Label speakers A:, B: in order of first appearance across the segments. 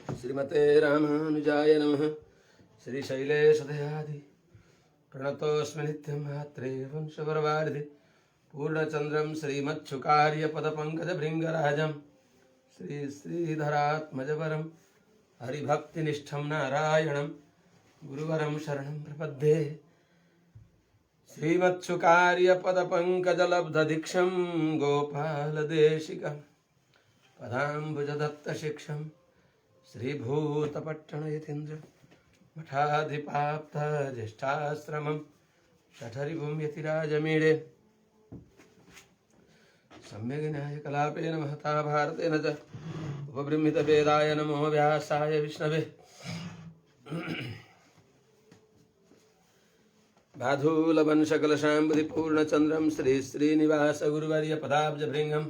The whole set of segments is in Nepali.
A: श्रीमते रामानुजाय नमः। श्रीशैलेशदयादि प्रणतोऽस्मि नित्यं मात्रे वंशवरवारिधि पूर्णचन्द्रं श्रीमच्छुकार्यपदपङ्कजभृङ्गराजं श्रीधरात्मजवरं हरिभक्तिनिष्ठं नारायणं गुरुवरं शरणं प्रपद्ये। श्रीमच्छुकार्यपदपङ्कजलब्धदीक्षं गोपालदेशिकं पदाम्बुजदत्तशिक्षं श्रीभूतपट्टणयतीन्द्र मठाधिपाप्तज्येष्ठाश्रमं शठरिपुं यतिराजमीडे सम्यग्न्यायकलापेन महता भारतेन च उपबृंहितवेदाय नमो व्यासाय विष्णवे। बाधूलवंशकलशाम्बुधिपूर्णचन्द्रं श्रीश्रीनिवासगुरुवर्यपदाब्जभृङ्गं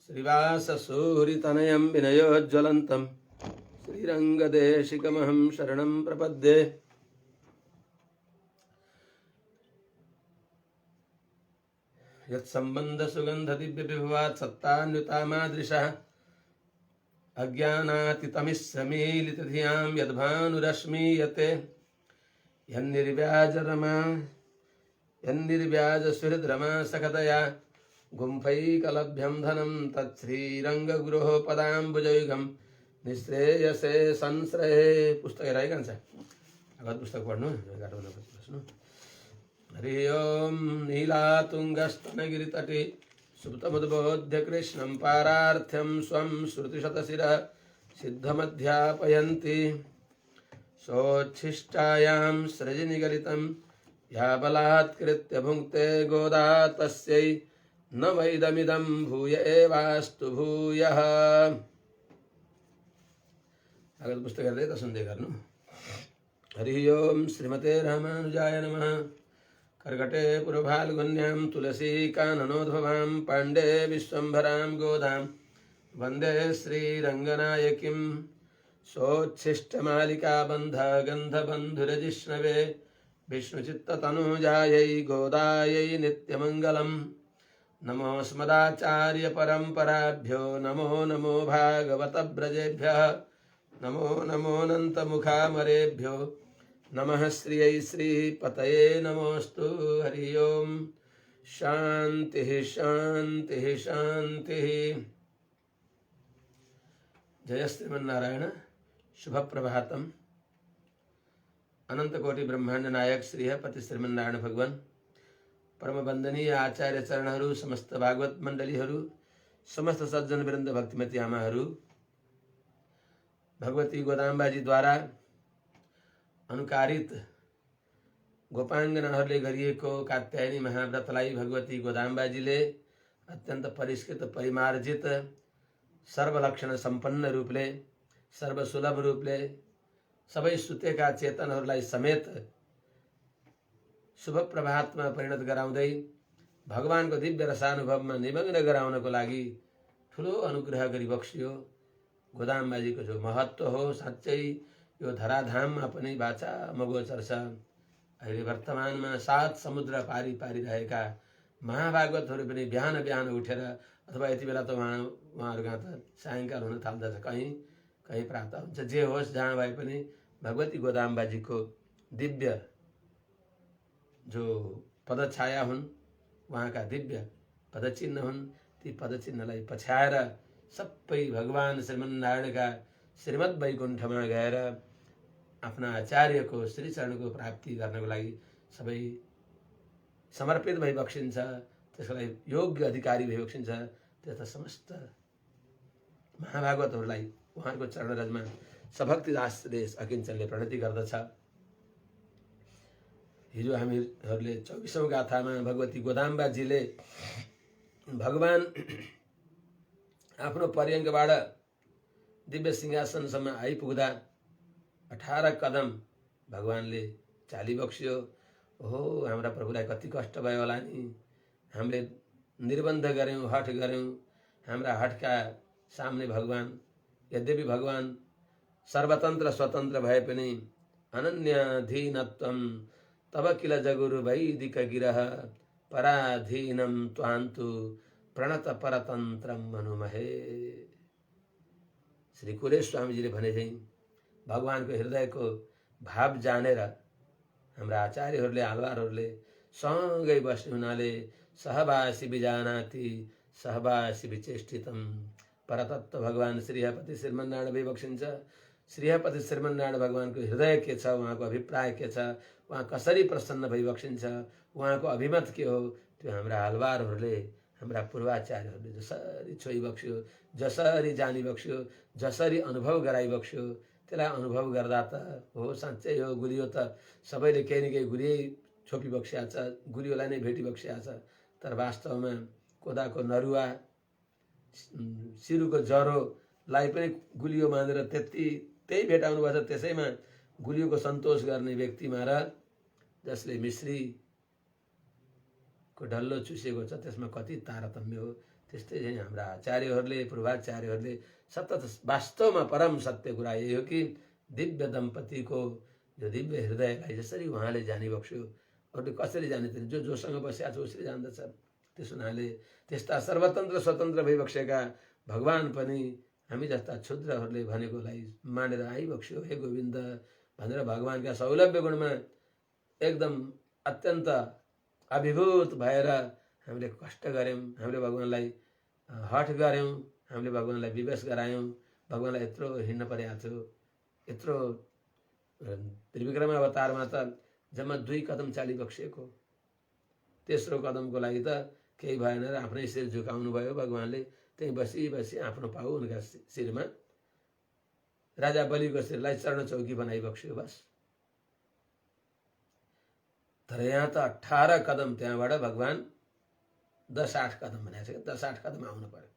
A: श्रीवाससूरितनयं विनयोज्ज्वलन्तं श्रीरङ्गदेशिकमहं शरणं प्रपद्ये। यत्सम्बन्धसुगन्धदिव्यविभवात् सत्तान्युतामादृशः अज्ञानातितमिस्समीलितधियां यद्भानुरश्मीयते यन्निर्व्याजसुहृद्रमा सखतया गुम्फैकलभ्यं धनं तच्छ्रीरङ्गगुरोः पदाम्बुजयुगं निःश्रेयसे संश्रये। पुस्तक रहेगा ना अगर पुस्तक पढ्नु हरि ओं नीलातुङ्गस्तनगिरितटे सुप्तमुद्बोध्य कृष्णं पारार्थ्यं स्वं श्रुतिशतशिरः सिद्धमध्यापयन्ति सोच्छिष्टायां सृजनिगलितं या बलात्कृत्य भुङ्क्ते गोदा तस्यै न वैदमिदं भूय एवास्तु भूयः। अगर पुस्तक हेर्दै त सुन्दै गर्नु। हरि ओं श्रीमते रामानुजाय नमः। कर्कटे पुरभाल्गुन्यां तुलसी काननोद्भवां पाण्डे विश्वम्भरां गोदां वन्दे श्रीरङ्गनायकीं सोच्छिष्टमालिकाबन्ध गन्धबन्धुरजिष्णवे विष्णुचित्ततनुजायै गोदायै नित्यमङ्गलं। नमो स्मदाचार्यपरम्पराभ्यो नमो नमो भागवतव्रजेभ्यः नमो नमोऽनन्तमुखामरेभ्यो नमः श्रियै श्रीपतये नमोऽस्तु। हरि ओं शान्तिः शान्तिः शान्तिः। जय श्रीमन्नारायण। शुभ प्रभातम। अनंत कोटि ब्रह्मांड नायक श्री पति श्रीमन्नारायण भगवान परम वंदनीय आचार्य चरणहरू, समस्त भागवत मण्डलीहरू, समस्त सज्जन वृन्द भक्तिमती आमाहरू, भगवती गोदाम्बाजी द्वारा अनुकारित गोपाङ्गनाहरूले गरिएको कात्यायनी महाव्रतलाई भगवती गोदाम्बाजीले अत्यन्त परिष्कृत परिमार्जित सर्वलक्षण सम्पन्न रूपले सर्वसुलभ रूपले सबै सुतेका चेतनहरूलाई समेत शुभ प्रभातमा परिणत गराउँदै भगवानको दिव्य रसानुभवमा निमग्न गराउनको लागि ठुलो अनुग्रह गरी बक्सियो। गोदाम्बाजीको जो महत्व हो साँच्चै यो धराधाममा पनि बाचा मगोचर छ। अहिले वर्तमानमा 7 समुद्र पारी पारी रहेका महाभागवतहरू पनि बिहान बिहान उठेर अथवा यति बेला त उहाँहरूका त सायङ्काल हुन थाल्दछ, कहीँ कहीँ प्रातः हुन्छ, जे होस् जहाँ भए पनि भगवती गोदाम्बाजीको दिव्य जो पदछाया हुन्, उहाँका दिव्य पदचिन्ह हुन्, ती पदचिन्हलाई पछ्याएर सबै भगवान श्रीमन्नारायणका श्रीमद् वैकुण्ठमा गएर आफ्ना आचार्यको श्रीचरणको प्राप्ति गर्नको लागि सबै समर्पित भई बक्सिन्छ। त्यसको लागि योग्य अधिकारी भई बक्सिन्छ। त्यस्ता समस्त महाभागवतहरूलाई उहाँको चरणरजमा सभक्ति दासदेश अकिञ्चनले प्रणति गर्दछ। हिजो हामीहरूले 24औं गाथामा भगवती गोदाम्बाजीले भगवान आफ्नो पर्यङ्कबाट दिव्य सिंहासनसम्म आइपुग्दा 18 कदम भगवानले चालिबक्सियो। ओहो, हाम्रा प्रभुलाई कति कष्ट भयो होला नि। हामीले निर्बन्ध गर्यौं, हठ गर्यौं। हाम्रा हठका सामने भगवान, यद्यपि भगवान सर्वतन्त्र स्वतन्त्र भए पनि अनन्याधीनत्वं तब किल जगुरु वैदिक गिरह पराधीनं त्वान्तु प्रणत परतन्त्रं मनुमहे। श्री कुरेश स्वामीजीले भने चाहिँ भगवानको हृदयको भाव जानेर हाम्रा आचार्यहरूले आलवारहरूले सँगै बस्ने हुनाले सहवासी विजानाति सहवासी विचेष्टितम परतत्व भगवान श्रीहपति श्रीमन्नारायण विवक्षिन्छ। श्रीहपति श्रीमन्नारायण भगवानको हृदय के छ, उहाँको अभिप्राय के छ, उहाँ कसरी प्रसन्न भइबक्सिन्छ, उहाँको अभिमत के हो, त्यो हाम्रा आलवारहरूले हाम्रा पूर्वाचार्यहरूले जसरी छोइबक्स्यो, जसरी जानिबक्स्यो, जसरी अनुभव गराइबक्स्यो, त्यसलाई अनुभव गर्दा त हो साँच्चै हो गुलियो त सबैले केही न केही गुलियै छोपिबक्स्या छ, गुलियोलाई नै भेटिबक्स्या छ। तर वास्तवमा कोदाको नरुवा सिरुको जरोलाई पनि गुलियो मानेर त्यही भेटाउनु पर्छ। त्यसैमा गुलियोको सन्तोष गर्ने व्यक्तिमा र जसले मिश्रीको डल्लो चुसेको छ त्यसमा कति तारतम्य हो। त्यस्तै चाहिँ हाम्रा आचार्यहरूले पूर्वाचार्यहरूले सतत वास्तवमा परम सत्य कुरा यही हो कि दिव्य दम्पतिको जो दिव्य हृदयलाई जसरी उहाँले जानिबक्स्यो अरूले कसरी जाने, जोसँग बस्या छ उसले जान्दछ। त्यस हुनाले त्यस्ता सर्वतन्त्र स्वतन्त्र भइबक्सेका भगवान पनि हामी जस्ता क्षुद्रहरूले भनेकोलाई मानेर आइबक्स्यो। हे गोविन्द भनेर भगवानका सौलभ्य गुणमा एकदम अत्यन्त अभिभूत भएर हामीले कष्ट गऱ्यौँ, हामीले भगवानलाई हठ गऱ्यौँ, हामीले भगवानलाई विवेश गरायौँ। भगवानलाई यत्रो हिँड्न परेको थियो, यत्रो त्रिविक्रम अवतारमा त जम्मा 2 कदम चालिबक्सिएको, तेस्रो कदमको लागि त केही भएन र आफ्नै शिर झुकाउनु भयो भगवानले। त्यहीँ बसी बसी आफ्नो पाउ उनका शिरमा राजा बलिको शिरलाई चरण चौकी बनाइबक्स्यो बस। तर यहाँ त 18 कदम त्यहाँबाट भगवान 10-8 कदम भनेको छ। 10-8 कदम आउनु पर्यो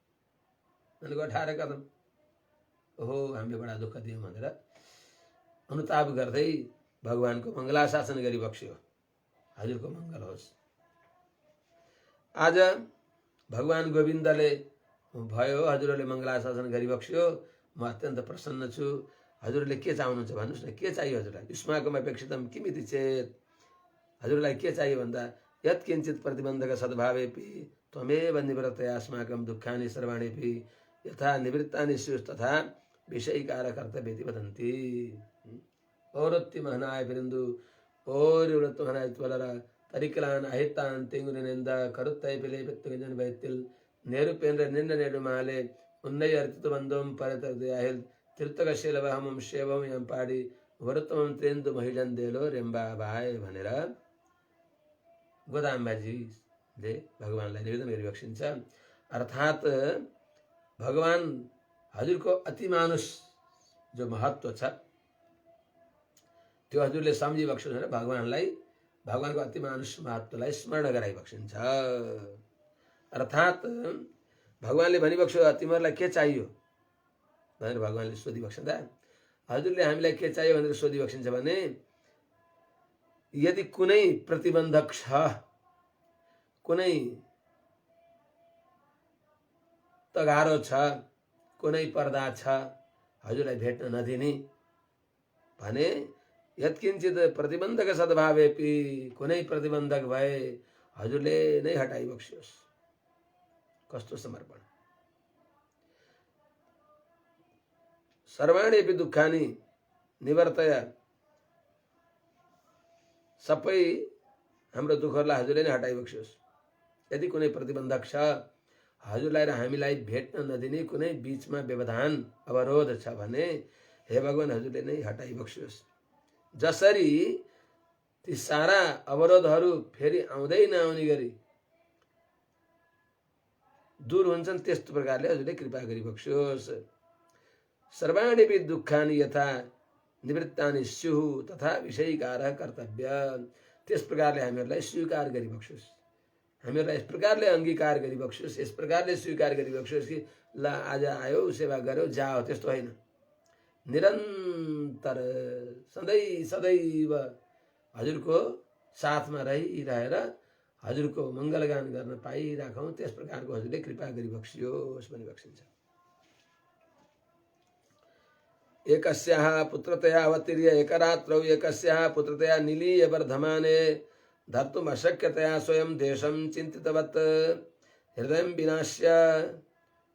A: भनेको 18 कदम। ओहो हामीले बडा दुःख दियौँ भनेर अनुताप गर्दै भगवानको मङ्गलाशासन गरिबक्स्यो। हजुरको मङ्गल होस्। आज भगवान गोविन्दले भयो हजुरहरूले मङ्गलाशासन गरिबक्स्यो, म अत्यन्त प्रसन्न छु। हजुरले के चाहनुहुन्छ भन्नुहोस् न, के चाहियो हजुरलाई? युष्माकम अपेक्षितम किमिति चेत, हजुरलाई के चाहियो भन्दा यत्किञ्चित प्रतिबन्धक सद्भावेपि त्वमेव निवृत्तया अस्माकं दुःखानि सर्वाणिपि यथा निवृत्तानि स्युस् तथा विषयकार कर्तव्येति वदन्ति। औरत्ति महनाय बिरंदु और उड़त महनाय त्वलर तरिकलान अहितान तेंगुनिनेंदा करुत्तय पिले पित्तुजन वैतिल नेरुपेंद्र निन्न नेडुमाले उन्नय अर्तित बंदोम परतर्दयाहिल तीर्थकशीलवहमं शेवम यंपाडी वरुत्तमं त्रेंदु महिलन देलो रेम्बा भाय भनेर गोदाम्बाजीले भगवानलाई निवेदन गरिबक्सिन्छ। अर्थात् भगवान हजुरको अति मानुष जो महत्व छ त्यो हजुरले सम्झिबक्स्नु भनेर भगवानलाई भगवानको अति मानुष महत्वलाई स्मरण गराइबक्सिन्छ। अर्थात् भगवानले भनिबक्स्यो तिमीहरूलाई के चाहियो भनेर भगवानले सोधिबक्सिँदा हजुरले हामीलाई के चाहियो भनेर सोधिबक्सिन्छ भने यदि कुनै प्रतिबन्धक छ, कुनै तगारो छ, कुनै पर्दा छ हजुरलाई भेट्न नदिने भने यत्किञ्चित प्रतिबन्धक सद्भावेपि कुनै प्रतिबन्धक भए हजुरले नै हटाइबक्स्योस्। कस्तो समर्पण। सर्वाण्यपि दुःखानि निवर्तय, सबै हाम्रो दुःखहरूलाई हजुरले नै हटाइबक्स्योस्। यदि कुनै प्रतिबन्धक छ हजुरलाई र हामीलाई भेट्न नदिने कुनै बीचमा व्यवधान अवरोध छ भने हे भगवान हजुरले नै हटाइबक्स्योस्। जसरी ती सारा अवरोधहरू फेरि आउँदै नआउने गरी दूर हुन्छन् त्यस्तो प्रकारले हजुरले कृपा गरिबक्स्योस्। सर्वाण्यपि दुःखानि यथा निवृत्तानि स्युः तथा विषयीकारः कर्तव्य, त्यस प्रकारले हामीहरूलाई स्वीकार गरिबक्स्योस्, हामीहरूलाई यस प्रकारले अंगीकार गरिबक्स्योस्, यस प्रकारले स्वीकार गरिबक्स्योस् कि ल आज आयो सेवा गर्यो जाओ, त्यस्तो होइन। निरन्तर सधैँ सदैव हजुरको साथमा रहिरहेर हजुरको मङ्गलगान गर्न पाइराखौँ, त्यस प्रकारको हजुरले कृपा गरिबक्स्योस् भनिबक्सिन्छ। एकस्याः पुत्रतया अवतीर्य एकरात्रौ एकस्याः पुत्रतया निलीय वर्धमाने धर्तुम् अशक्यतया स्वयं देशं चिन्तितवत् हृदयं विनाश्य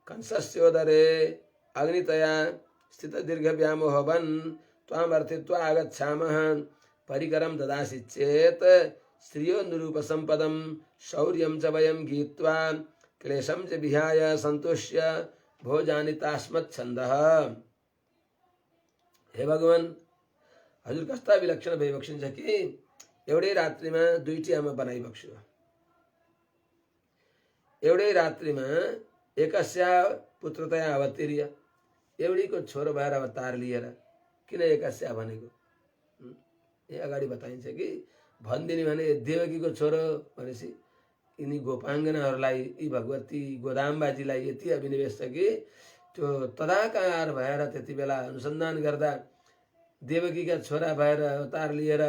A: कंसस्योदरे अग्नितया स्थित दीर्घ व्यामोहवन् त्वाम् अर्थित्वा आगच्छामः परिकरं ददासि चेत् श्रियो निरूप सम्पदं शौर्यं च वयं गीत्वा क्लेशं च विहाय सन्तुष्य भोजानि तास्मच्छन्दः। हे भगवान, हजुर कस्ता विलक्षण भइबक्सिन्छ कि एउटै रात्रिमा दुईटी आमा बनाइबक्स्यो। एउटै रात्रिमा एकस्या पुत्रतया अवतीर्य एउटैको छोरो भएर अवतार लिएर किन एकस्या भनेको यहाँ अगाडि बताइन्छ कि भनिदिने भने देवकीको छोरो भनेपछि यिनी गोपाङ्गनाहरूलाई यी भगवती गोदाम्बाजीलाई यति अभिनिवेश छ कि त्यो तदाकार भएर त्यति बेला अनुसन्धान गर्दा देवकीका छोरा भएर अवतार लिएर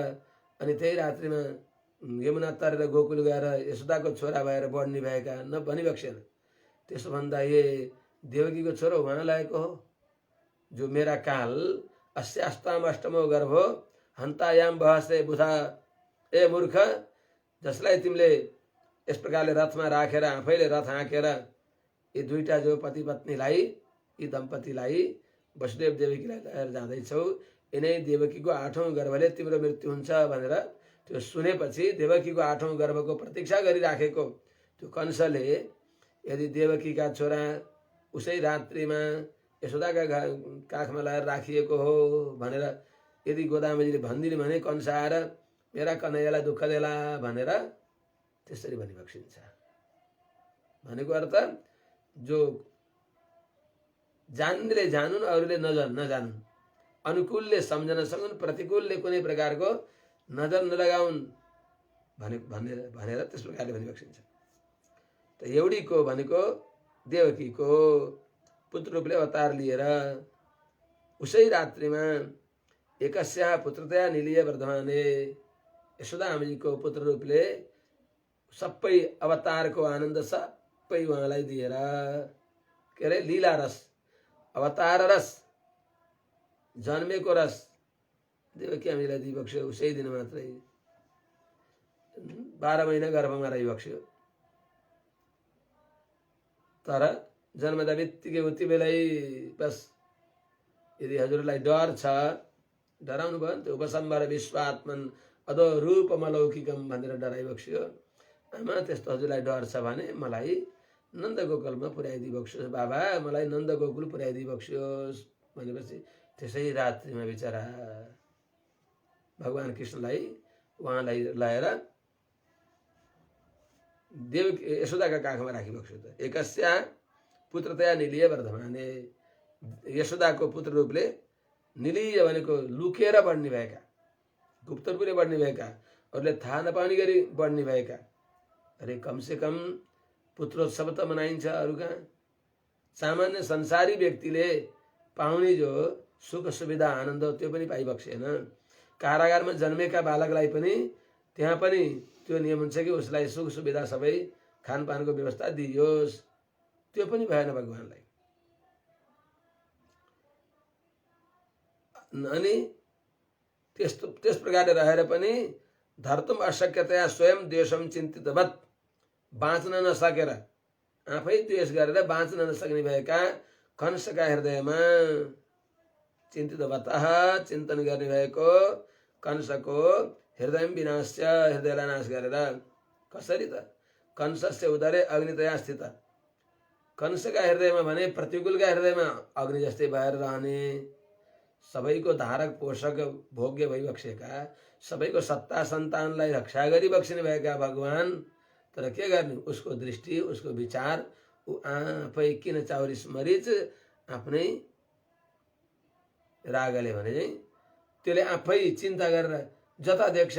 A: अनि त्यही रात्रिमा यमुना तरेर गोकुल गएर यशोदाको छोरा भएर बढ्ने भएका भनिबक्सेन। त्यसो भन्दा ये देवकीको छोरो उहाँ लागेको हो जो मेरा काल अस्यास्ताम अष्टमो गर्भो हन्तायाम बहसे बुधा। ए मूर्ख, जसलाई तिमीले यस प्रकारले रथमा राखेर आफैले रथ हाँकेर यी दुईटा जो पति पत्नीलाई यी दम्पतिलाई वसुदेव देवकीलाई लिएर जाँदैछौ, यिनै देवकीको 8औं गर्भले तिम्रो मृत्यु हुन्छ भनेर त्यो सुनेपछि देवकीको 8औं गर्भको प्रतीक्षा गरिराखेको त्यो कंसले यदि देवकीका छोरा उसै रात्रिमा यशोदाका काखमा लगाएर राखिएको हो भनेर यदि गोदाम्बाजीले भनिदिने भने कंस आएर मेरा कन्हैयालाई दुःख देला भनेर त्यसरी भनिबक्सिन्छ। भनेको अर्थ जो जान्नेले जानुन्, अरूले नजानुन्, अनुकूलले सम्झन सकुन्, प्रतिकूलले कुनै प्रकारको नजर नलगाउन् भनेर त्यस प्रकारले भनिबक्सिन्छ। त एउटीको भनेको देवकीको पुत्र रूपले अवतार लिएर उसै रात्रिमा एकस्या पुत्रतया निलिय वर्धमाने यशोदा आमाजीको पुत्र रूपले सबै अवतारको आनन्द सबै उहाँलाई दिएर के अरे लीला रस, अवतार रस, जन्मेको रस देवकी आमाजीलाई दिइबक्स्यो। उसै दिन मात्रै 12 महिना गर्भमा रहिबक्स्यो। तर जन्मदा बित्तिकै उति बेलै बस यदि हजुरलाई डर छ, डराउनु भयो नि त, उपसम्बर विश्वात्मन अदो रूपमलौकिकम भनेर डराइबक्स्यो। आमा त्यस्तो हजुरलाई डर छ भने मलाई नन्द गोकुलमा पुर्याइदिइबक्स्योस्, बाबा मलाई नन्द गोकुल पुर्याइदिइबक्स्योस् भनेपछि त्यसै रात्रिमा बिचरा भगवान कृष्णलाई उहाँलाई लगाएर देवकी यशोदाका काखमा राखिबक्स्यो। त एकस्या पुत्रतया निलिय वर्धमाने, यशोदाको पुत्र रूपले निलिय भनेको लुकेर बढ्ने भएका, गुप्त रूपले बढ्ने भएका, अरूले थाहा नपाउने गरी बढ्ने भएका। अरे कमसे कम पुत्रोत्सव त मनाइन्छ अरू कहाँ। सामान्य संसारी व्यक्तिले पाउने जो सुख सुविधा आनन्द त्यो पनि पाइबक्सेन। कारागारमा जन्मेका बालकलाई पनि त्यहाँ पनि त्यो नियम हुन्छ कि उसलाई सुख सुविधा सबै खानपानको व्यवस्था दिइयोस्, त्यो पनि भएन भगवानलाई। अनि त्यस प्रकारले रहेर पनि धर्तुम अशक्यतया स्वयं द्वेषम चिन्तितवत्, बाँच्न नसकेर आफै द्वेष गरेर बाँच्न नसक्ने भएका कंसका हृदयमा चिन्तितवतः चिन्तन गर्ने भएको कंसको हृदय विनाश्य, हृदयलाई नाश गरेर। कसरी त? कंसस्य उदरे अग्नितया स्थित, कंसका हृदयमा भने प्रतिकूलका हृदयमा अग्नि जस्तै भएर रहने, सबैको धारक पोषक भोग्य भइबक्सेका, सबैको सत्ता सन्तानलाई रक्षा गरिबक्सिने भएका भगवान, तर के गर्ने? उसको दृष्टि, उसको विचार ऊ आफै किन चाउरिस मरिच आफ्नै रागले भने चाहिँ त्यसले आफै चिन्ता गरेर जता देख्छ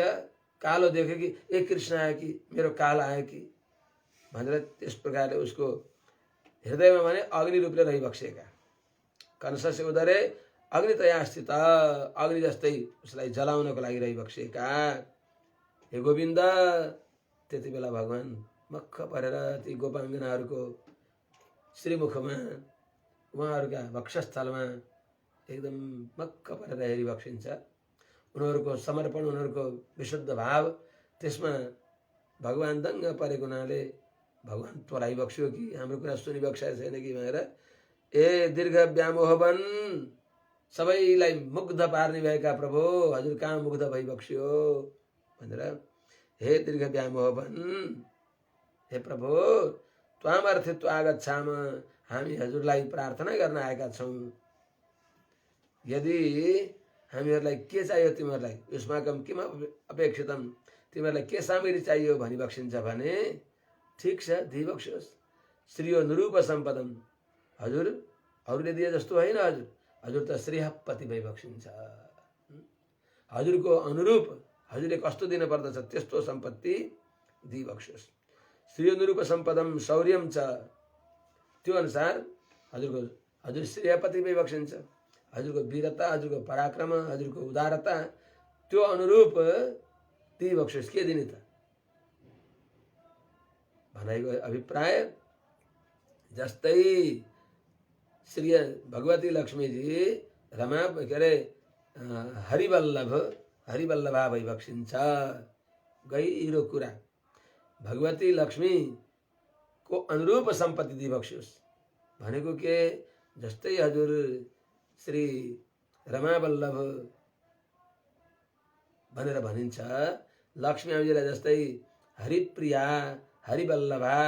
A: कालो देख्यो कि ए कृष्ण आयो कि मेरो काल आयो कि भनेर त्यस प्रकारले उसको हृदयमा भने अग्नि रूपले रहिबक्सेका। कंसस्य उदरे अग्नितया स्थित, अग्नि जस्तै उसलाई जलाउनको लागि रहिबक्सेका। हे गोविन्द, त्यति बेला भगवान मक्ख परेर ती गोपाङ्गनाहरूको श्रीमुखमा उहाँहरूका वक्षस्थलमा एकदम मक्ख परेर हेरिबक्सिन्छ। उनीहरूको समर्पण, उनीहरूको विशुद्ध भाव, त्यसमा भगवान दङ्ग परेको हुनाले भगवान तोलाइबक्स्यो कि हाम्रो कुरा सुनिबक्सेको छैन कि भनेर ए दीर्घ व्यामोहवन सबैलाई मुग्ध पार्ने भएका प्रभु हजुर कहाँ मुग्ध भइबक्स्यो भनेर हे दीर्घ व्यामोहन हे प्रभु त्वामर्थित्व आगच्छाम हामी हजुरलाई प्रार्थना गर्न आएका छौँ। यदि हामीहरूलाई के चाहियो तिमीहरूलाई युष्माकम किम अपेक्षितम तिमीहरूलाई के सामग्री चाहियो भनी बक्सिन्छ भने ठिक छ दिइबक्सियोस्। श्रीयो निरूप सम्पदम हजुर अरूले दिए जस्तो होइन हजुर त श्रीहपति भइबक्सिन्छ। हजुरको अनुरूप हजुरले कस्तो दिनुपर्दछ त्यस्तो सम्पत्ति दिइबक्सियोस्। श्रीयो निरूप सम्पदम शौर्यम छ त्यो अनुसार हजुर श्रीहपति भइबक्सिन्छ। हजुरको वीरता हजुरको पराक्रम हजुरको उदारता त्यो अनुरूप दिइबक्सियोस्। के दिने त भनाइको अभिप्राय जस्तै श्री भगवती लक्ष्मीजी रमा के अरे हरिवल्लभा भइबक्सिन्छ। गहिरो कुरा भगवती लक्ष्मी को अनुरूप सम्पत्ति दिइबक्सियोस् भनेको के जस्तै हजुर श्री रमावल्लभ भनेर भनिन्छ। लक्ष्मी आमाजीलाई जस्तै हरिप्रिया हरिवल्लभा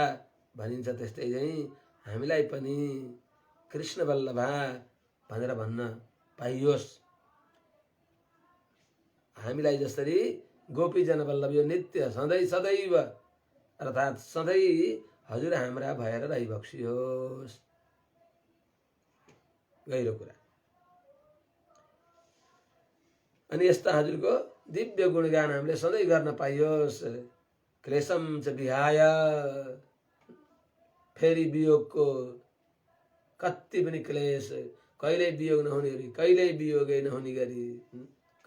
A: भनिन्छ त्यस्तै चाहिँ हामीलाई पनि कृष्ण वल्लभा भनेर भन्न पाइयोस्। हामीलाई जसरी गोपीजन वल्लभ यो नित्य सधैँ सदैव अर्थात् सधैँ हजुर हाम्रा भएर रहिबक्सियोस्। गहिरो कुरा। अनि यस्ता हजुरको दिव्य गुणगान हामीले सधैँ गर्न पाइयोस्। क्लेशम च विहाय फेरि वियोगको कति पनि क्लेश कहिल्यै वियोग नहुने गरी कहिल्यै वियोगै नहुने गरी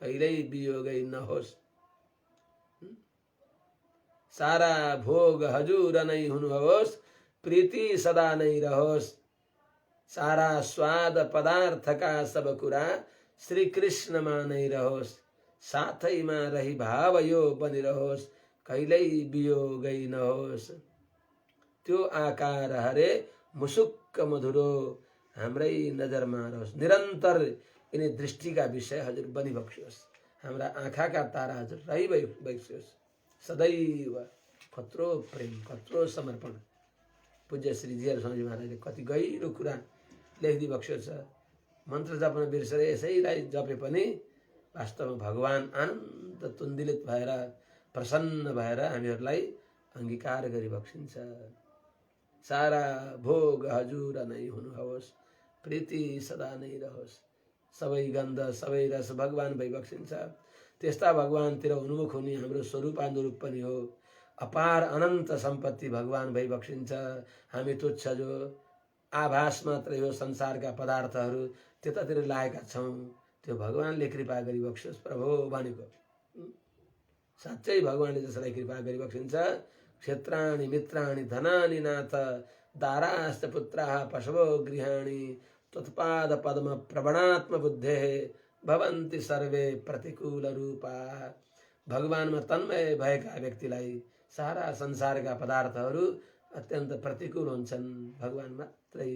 A: कहिल्यै वियोगै नहोस्। सारा भोग हजुर नै हुनुहोस् प्रीति सदा नै रहोस्। सारा स्वाद पदार्थका सब कुरा श्री कृष्णमा नै रहोस्। साथैमा रही भाव यो बनिरहोस् कहिल्यै वियोगै नहोस्। त्यो आकार हरे मुसुक्क मधुरो हाम्रै नजरमा रहोस्। निरन्तर यिनी दृष्टिका विषय हजुर बनिबक्सियोस्। हाम्रा आँखाका तारा हजुर रहिबक्सियोस् सदैव। कत्रो प्रेम कत्रो समर्पण पूज्य श्री जीआर स्वामी महाराजले कति गहिरो कुरा लेखिदिबक्सिएको छ। मन्त्र जप्न बिर्सेर यसैलाई जपे पनि वास्तवमा भगवान आनन्द तुन्दिलित भएर प्रसन्न भएर हामीहरूलाई अंगीकार गरिबक्सिन्छ। सारा भोग हजुर नै हुनुहोस् प्रीति सदा नै रहोस्। सबै गन्ध सबै रस भगवान भइबक्सिन्छ। त्यस्ता भगवानतिर उन्मुख हुने हाम्रो स्वरूपानुरूप पनि हो। अपार अनन्त सम्पत्ति भगवान भइबक्सिन्छ। हामी तुच्छ जो आभास मात्रै हो संसारका पदार्थहरू त्यतातिर लागेका छौँ। त्यो भगवानले कृपा गरिबक्सियोस् प्रभु भनेको। साँच्चै भगवानले जसलाई कृपा गरिबक्सिन्छ क्षेत्राणि मित्राणि धनानि नाथ दाराश्च पुत्राः पशवो गृहाणि त्वत्पाद पद्म प्रवणात्म बुद्धेः भवन्ति सर्वे प्रतिकूल रूपा। भगवानमा तन्मय भएका व्यक्तिलाई सारा संसारका पदार्थहरू अत्यन्त प्रतिकूल हुन्छन्। भगवान मात्रै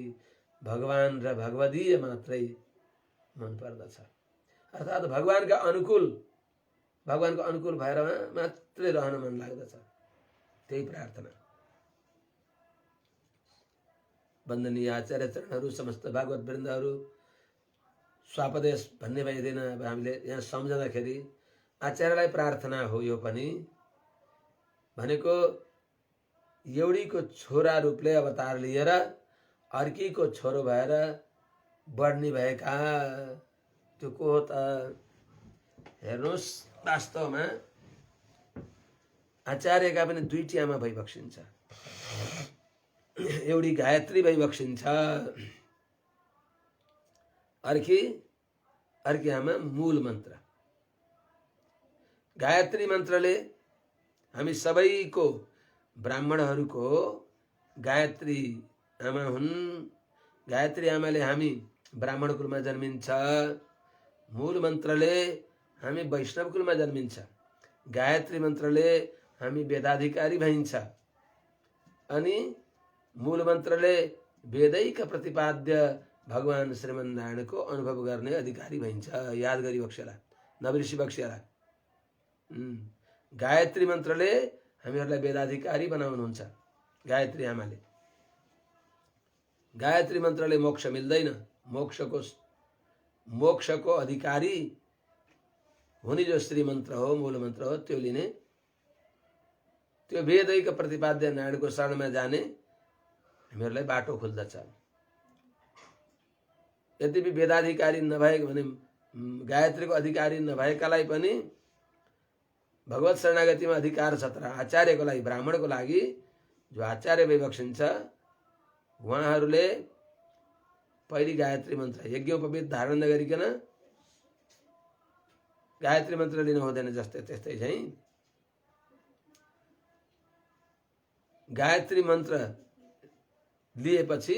A: भगवान र भगवदीय मात्रै मन पर्दछ। अर्थात् भगवानका अनुकूल भगवानको अनुकूल भएर मात्रै रहन मन लाग्दछ। त्यही प्रार्थना। वन्दनीय आचार्य चरणहरू समस्त भागवत वृन्दहरू स्वापदेश भन्ने भइदिन। अब हामीले यहाँ सम्झँदाखेरि आचार्यलाई प्रार्थना हो। यो पनि भनेको एउटीको छोरा रूपले अवतार लिएर अर्कीको छोरो भएर बढ्ने भएका त्यो को हो त हेर्नुहोस्। वास्तवमा आचार्यका पनि दुईटी आमा भइबक्सिन्छ। एउटी गायत्री भइबक्सिन्छ। अर्की आमा मूल मन्त्र। गायत्री मन्त्रले हामी सबैको ब्राह्मणहरूको गायत्री आमा हुन्। गायत्री आमाले हामी ब्राह्मण कुलमा जन्मिन्छ। मूल मन्त्रले हामी वैष्णव कुलमा जन्मिन्छ। गायत्री मन्त्रले हामी वेदाधिकारी भइन्छ। अनि मूल मन्त्रले वेदैक प्रतिपाद्य भगवान श्रीमन्नारायणको अनुभव गर्ने अधिकारी भइन्छ। याद गरी बक्सेला, नबिर्सी बक्सेला। गायत्री मन्त्रले हामीहरूलाई वेदाधिकारी बनाउनुहुन्छ। गायत्री आमाले, गायत्री मन्त्रले मोक्ष मिल्दैन। मोक्षको अधिकारी हुने जो श्री मन्त्र हो, मूल मन्त्र हो, त्यो लिने, त्यो वेदैक प्रतिपाद्य नारायणको शरणमा जाने हामीहरूलाई बाटो खुल्दछ। यद्यपि वेदाधिकारी नभएको भने, गायत्रीको अधिकारी नभएकालाई पनि भगवत शरणागतिमा अधिकार छ। तर आचार्यको लागि, ब्राह्मणको लागि जो आचार्य विबक्षिन्छ, उहाँहरूले पहिले गायत्री मन्त्र यज्ञोपवीत धारण नगरिकन गायत्री मन्त्र लिनु हुँदैन। जस्तै त्यस्तै चाहिँ गायत्री मन्त्र लिएपछि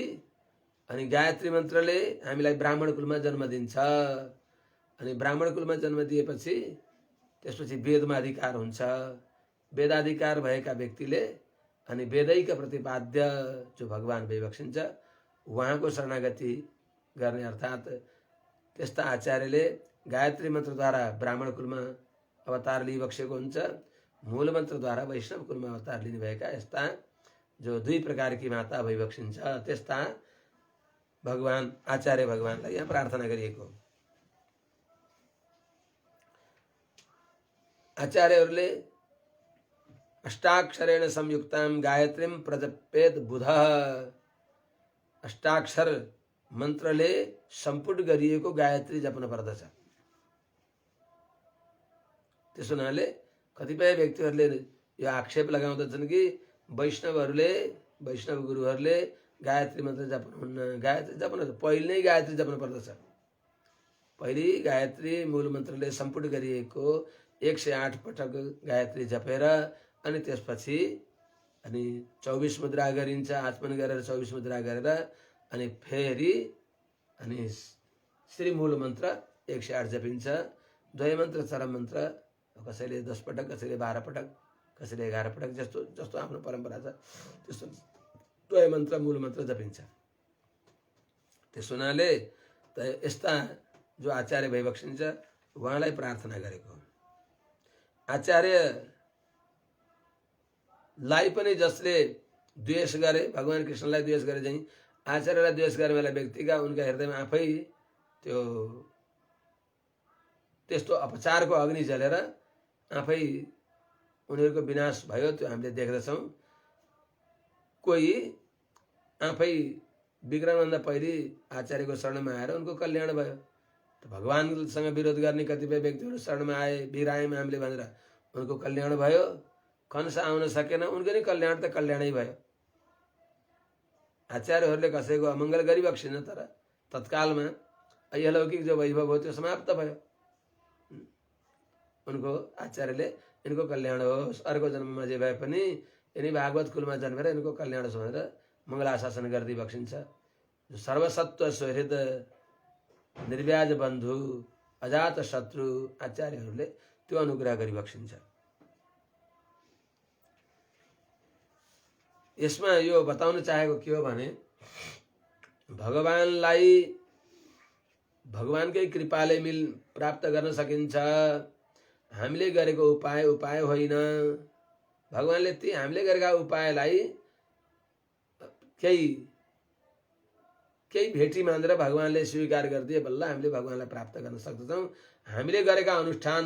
A: अनि गायत्री मन्त्रले हामीलाई ब्राह्मण कुलमा जन्म दिन्छ। अनि ब्राह्मण कुलमा जन्म दिएपछि त्यसपछि वेदमा अधिकार हुन्छ। वेदाधिकार भएका व्यक्तिले अनि वेदैक प्रतिपाद्य जो भगवान विबक्षिन्छ उहाँको शरणागति गर्ने, अर्थात् त्यस्ता आचार्यले गायत्री मन्त्रद्वारा ब्राह्मण कुलमा अवतार लिइबक्सेको हुन्छ। मूल मन्त्रद्वारा वैष्णव कुलमा अवतार लिने भएका यस्ता जो दुई प्रकारकी माता भइबक्सिन्छ, त्यस्ता भगवान आचार्य भगवानलाई यहाँ प्रार्थना गरिएको। आचार्यहरूले अष्टाक्षरेण संयुक्तां गायत्रीं प्रजपेत बुधः, अष्टाक्षर मन्त्रले सम्पुट गरिएको गायत्री जप्न पर्दछ। त्यसो हुनाले कतिपय व्यक्तिहरूले यो आक्षेप लगाउँदछन् कि वैष्णव गुरुहरूले गायत्री मन्त्र जप्नुहुन्न। गायत्री जप्न पहिले नै गायत्री जप्न पर्दछ। पहिले गायत्री मूल मन्त्रले सम्पुट गरिएको 108 पटक गायत्री जपेर अनि त्यसपछि अनि 24 मुद्रा गरिन्छ। आचमन गरेर 24 मुद्रा गरेर अनि फेरि अनि श्री मूल मन्त्र 108 जपिन्छ। द्वय मन्त्र, चरम मन्त्र कसैले 10 पटक, कसैले 12 पटक, कसैले 11 पटक, जस्तो जस्तो आफ्नो परम्परा छ त्यस्तो द्वय मन्त्र, मूल मन्त्र जपिन्छ। त्यस हुनाले त यस्ता जो आचार्य भइबक्सिन्छ उहाँलाई प्रार्थना गरेको। आचार्यलाई पनि जसले द्वेष गरे, भगवान कृष्णलाई द्वेष गरे चाहिँ आचार्यलाई द्वेष गर्ने वाला व्यक्तिका उनका हृदयमा आफै त्यो त्यस्तो अपचारको अग्नि जलेर आफै उनीहरूको विनाश भयो। त्यो हामीले देख्दछौँ। कोही आफै विग्रहभन्दा पहिले आचार्यको शरणमा आएर उनको कल्याण भयो। त भगवानसँग विरोध गर्ने कतिपय व्यक्तिहरू शरणमा आए, बिरायौँ हामीले भनेर उनको कल्याण भयो। कंस आउन सकेन, उनको नि कल्याण त कल्याणै भयो। आचार्यहरूले कसैको अमङ्गल गरिबक्सिन, तर तत्कालमा अयलौकिक जो वैभव हो त्यो समाप्त भयो। उनको आचार्यले इनको कल्याण होस्, अर्को जन्ममा जे भए पनि यिनी भागवत कुलमा जन्मेर इनको कल्याण होस् भनेर मङ्गलाशासन गर्दै बक्सिन्छ। जो सर्वसत्व सुहृद निर्व्याज बन्धु अजात शत्रु आचार्यहरूले त्यो अनुग्रह गरिबक्सिन्छ। यसमा यो बताउन चाहेको के हो भने भगवानलाई भगवानकै कृपाले प्राप्त गर्न सकिन्छ। हामीले गरेको उपाय होइन। भगवानले ती हामीले गरेका उपायलाई केही भेटी मानेर भगवानले स्वीकार गरिदिए बल्ल हामीले भगवानलाई प्राप्त गर्न सक्दछौँ। हामीले गरेका अनुष्ठान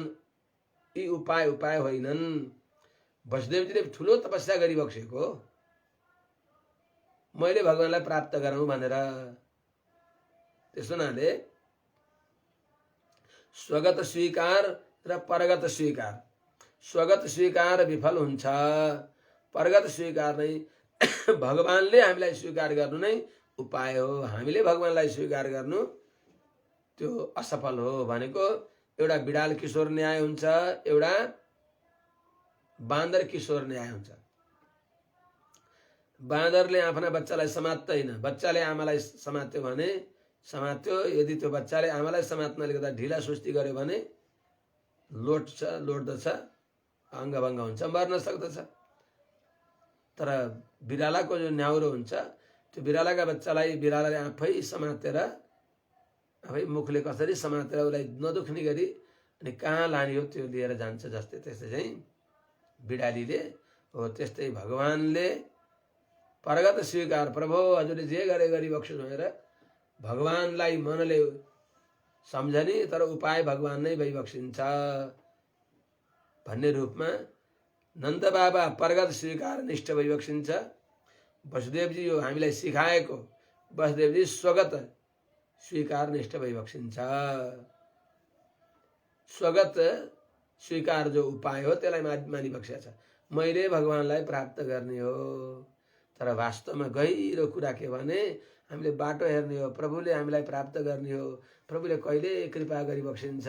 A: यी उपाय होइनन्। वसुदेवजीले ठुलो तपस्या गरिबक्सेको मैले भगवानलाई प्राप्त गरौँ भनेर। त्यसो हुनाले स्वगत स्वीकार र परगत स्वीकार, स्वगत स्वीकार विफल हुन्छ, परगत स्वीकार नै भगवानले हामीलाई स्वीकार गर्नु नै उपाय हो। हामीले भगवानलाई स्वीकार गर्नु त्यो असफल हो। भनेको एउटा बिडाल किशोर न्याय हुन्छ, एउटा बाँदर किशोर न्याय हुन्छ। बाँदरले आफ्ना बच्चालाई समात्दैन, बच्चाले आमालाई समात्यो भने समात्यो। यदि त्यो बच्चाले आमालाई समात्नले गर्दा ढिला सुस्ती गर्यो भने लोट्दछ, अङ्गभङ्ग हुन्छ, मर्न सक्दछ। तर बिरालाको जो न्याउरो हुन्छ त्यो बिरालाका बच्चालाई बिरालाले आफै समातेर आफै मुखले कसरी समातेर उसलाई नदुख्ने गरी अनि कहाँ लाने हो त्यो लिएर जान्छ। जस्तै त्यस्तै चाहिँ बिडालीले हो त्यस्तै भगवानले परगत स्वीकार प्रभु हजुरले जे गरे गरिबक्सु भनेर भगवानलाई मनले सम्झने तर उपाय भगवान नै भइबक्सिन्छ भन्ने रूपमा नन्द बाबा परगत स्वीकार निष्ठ भइबक्सिन्छ। वसुदेवजी यो हामीलाई सिकाएको वसुदेवजी स्वगत स्वीकार निष्ठ भइबक्सिन्छ। स्वगत स्वीकार जो उपाय हो त्यसलाई मानिबक्सेको छ। मैले भगवानलाई प्राप्त गर्ने हो। तर वास्तवमा गहिरो कुरा के भने हामीले बाटो हेर्ने हो, प्रभुले हामीलाई प्राप्त गर्ने हो, प्रभुले कहिले कृपा गरिबक्सिन्छ।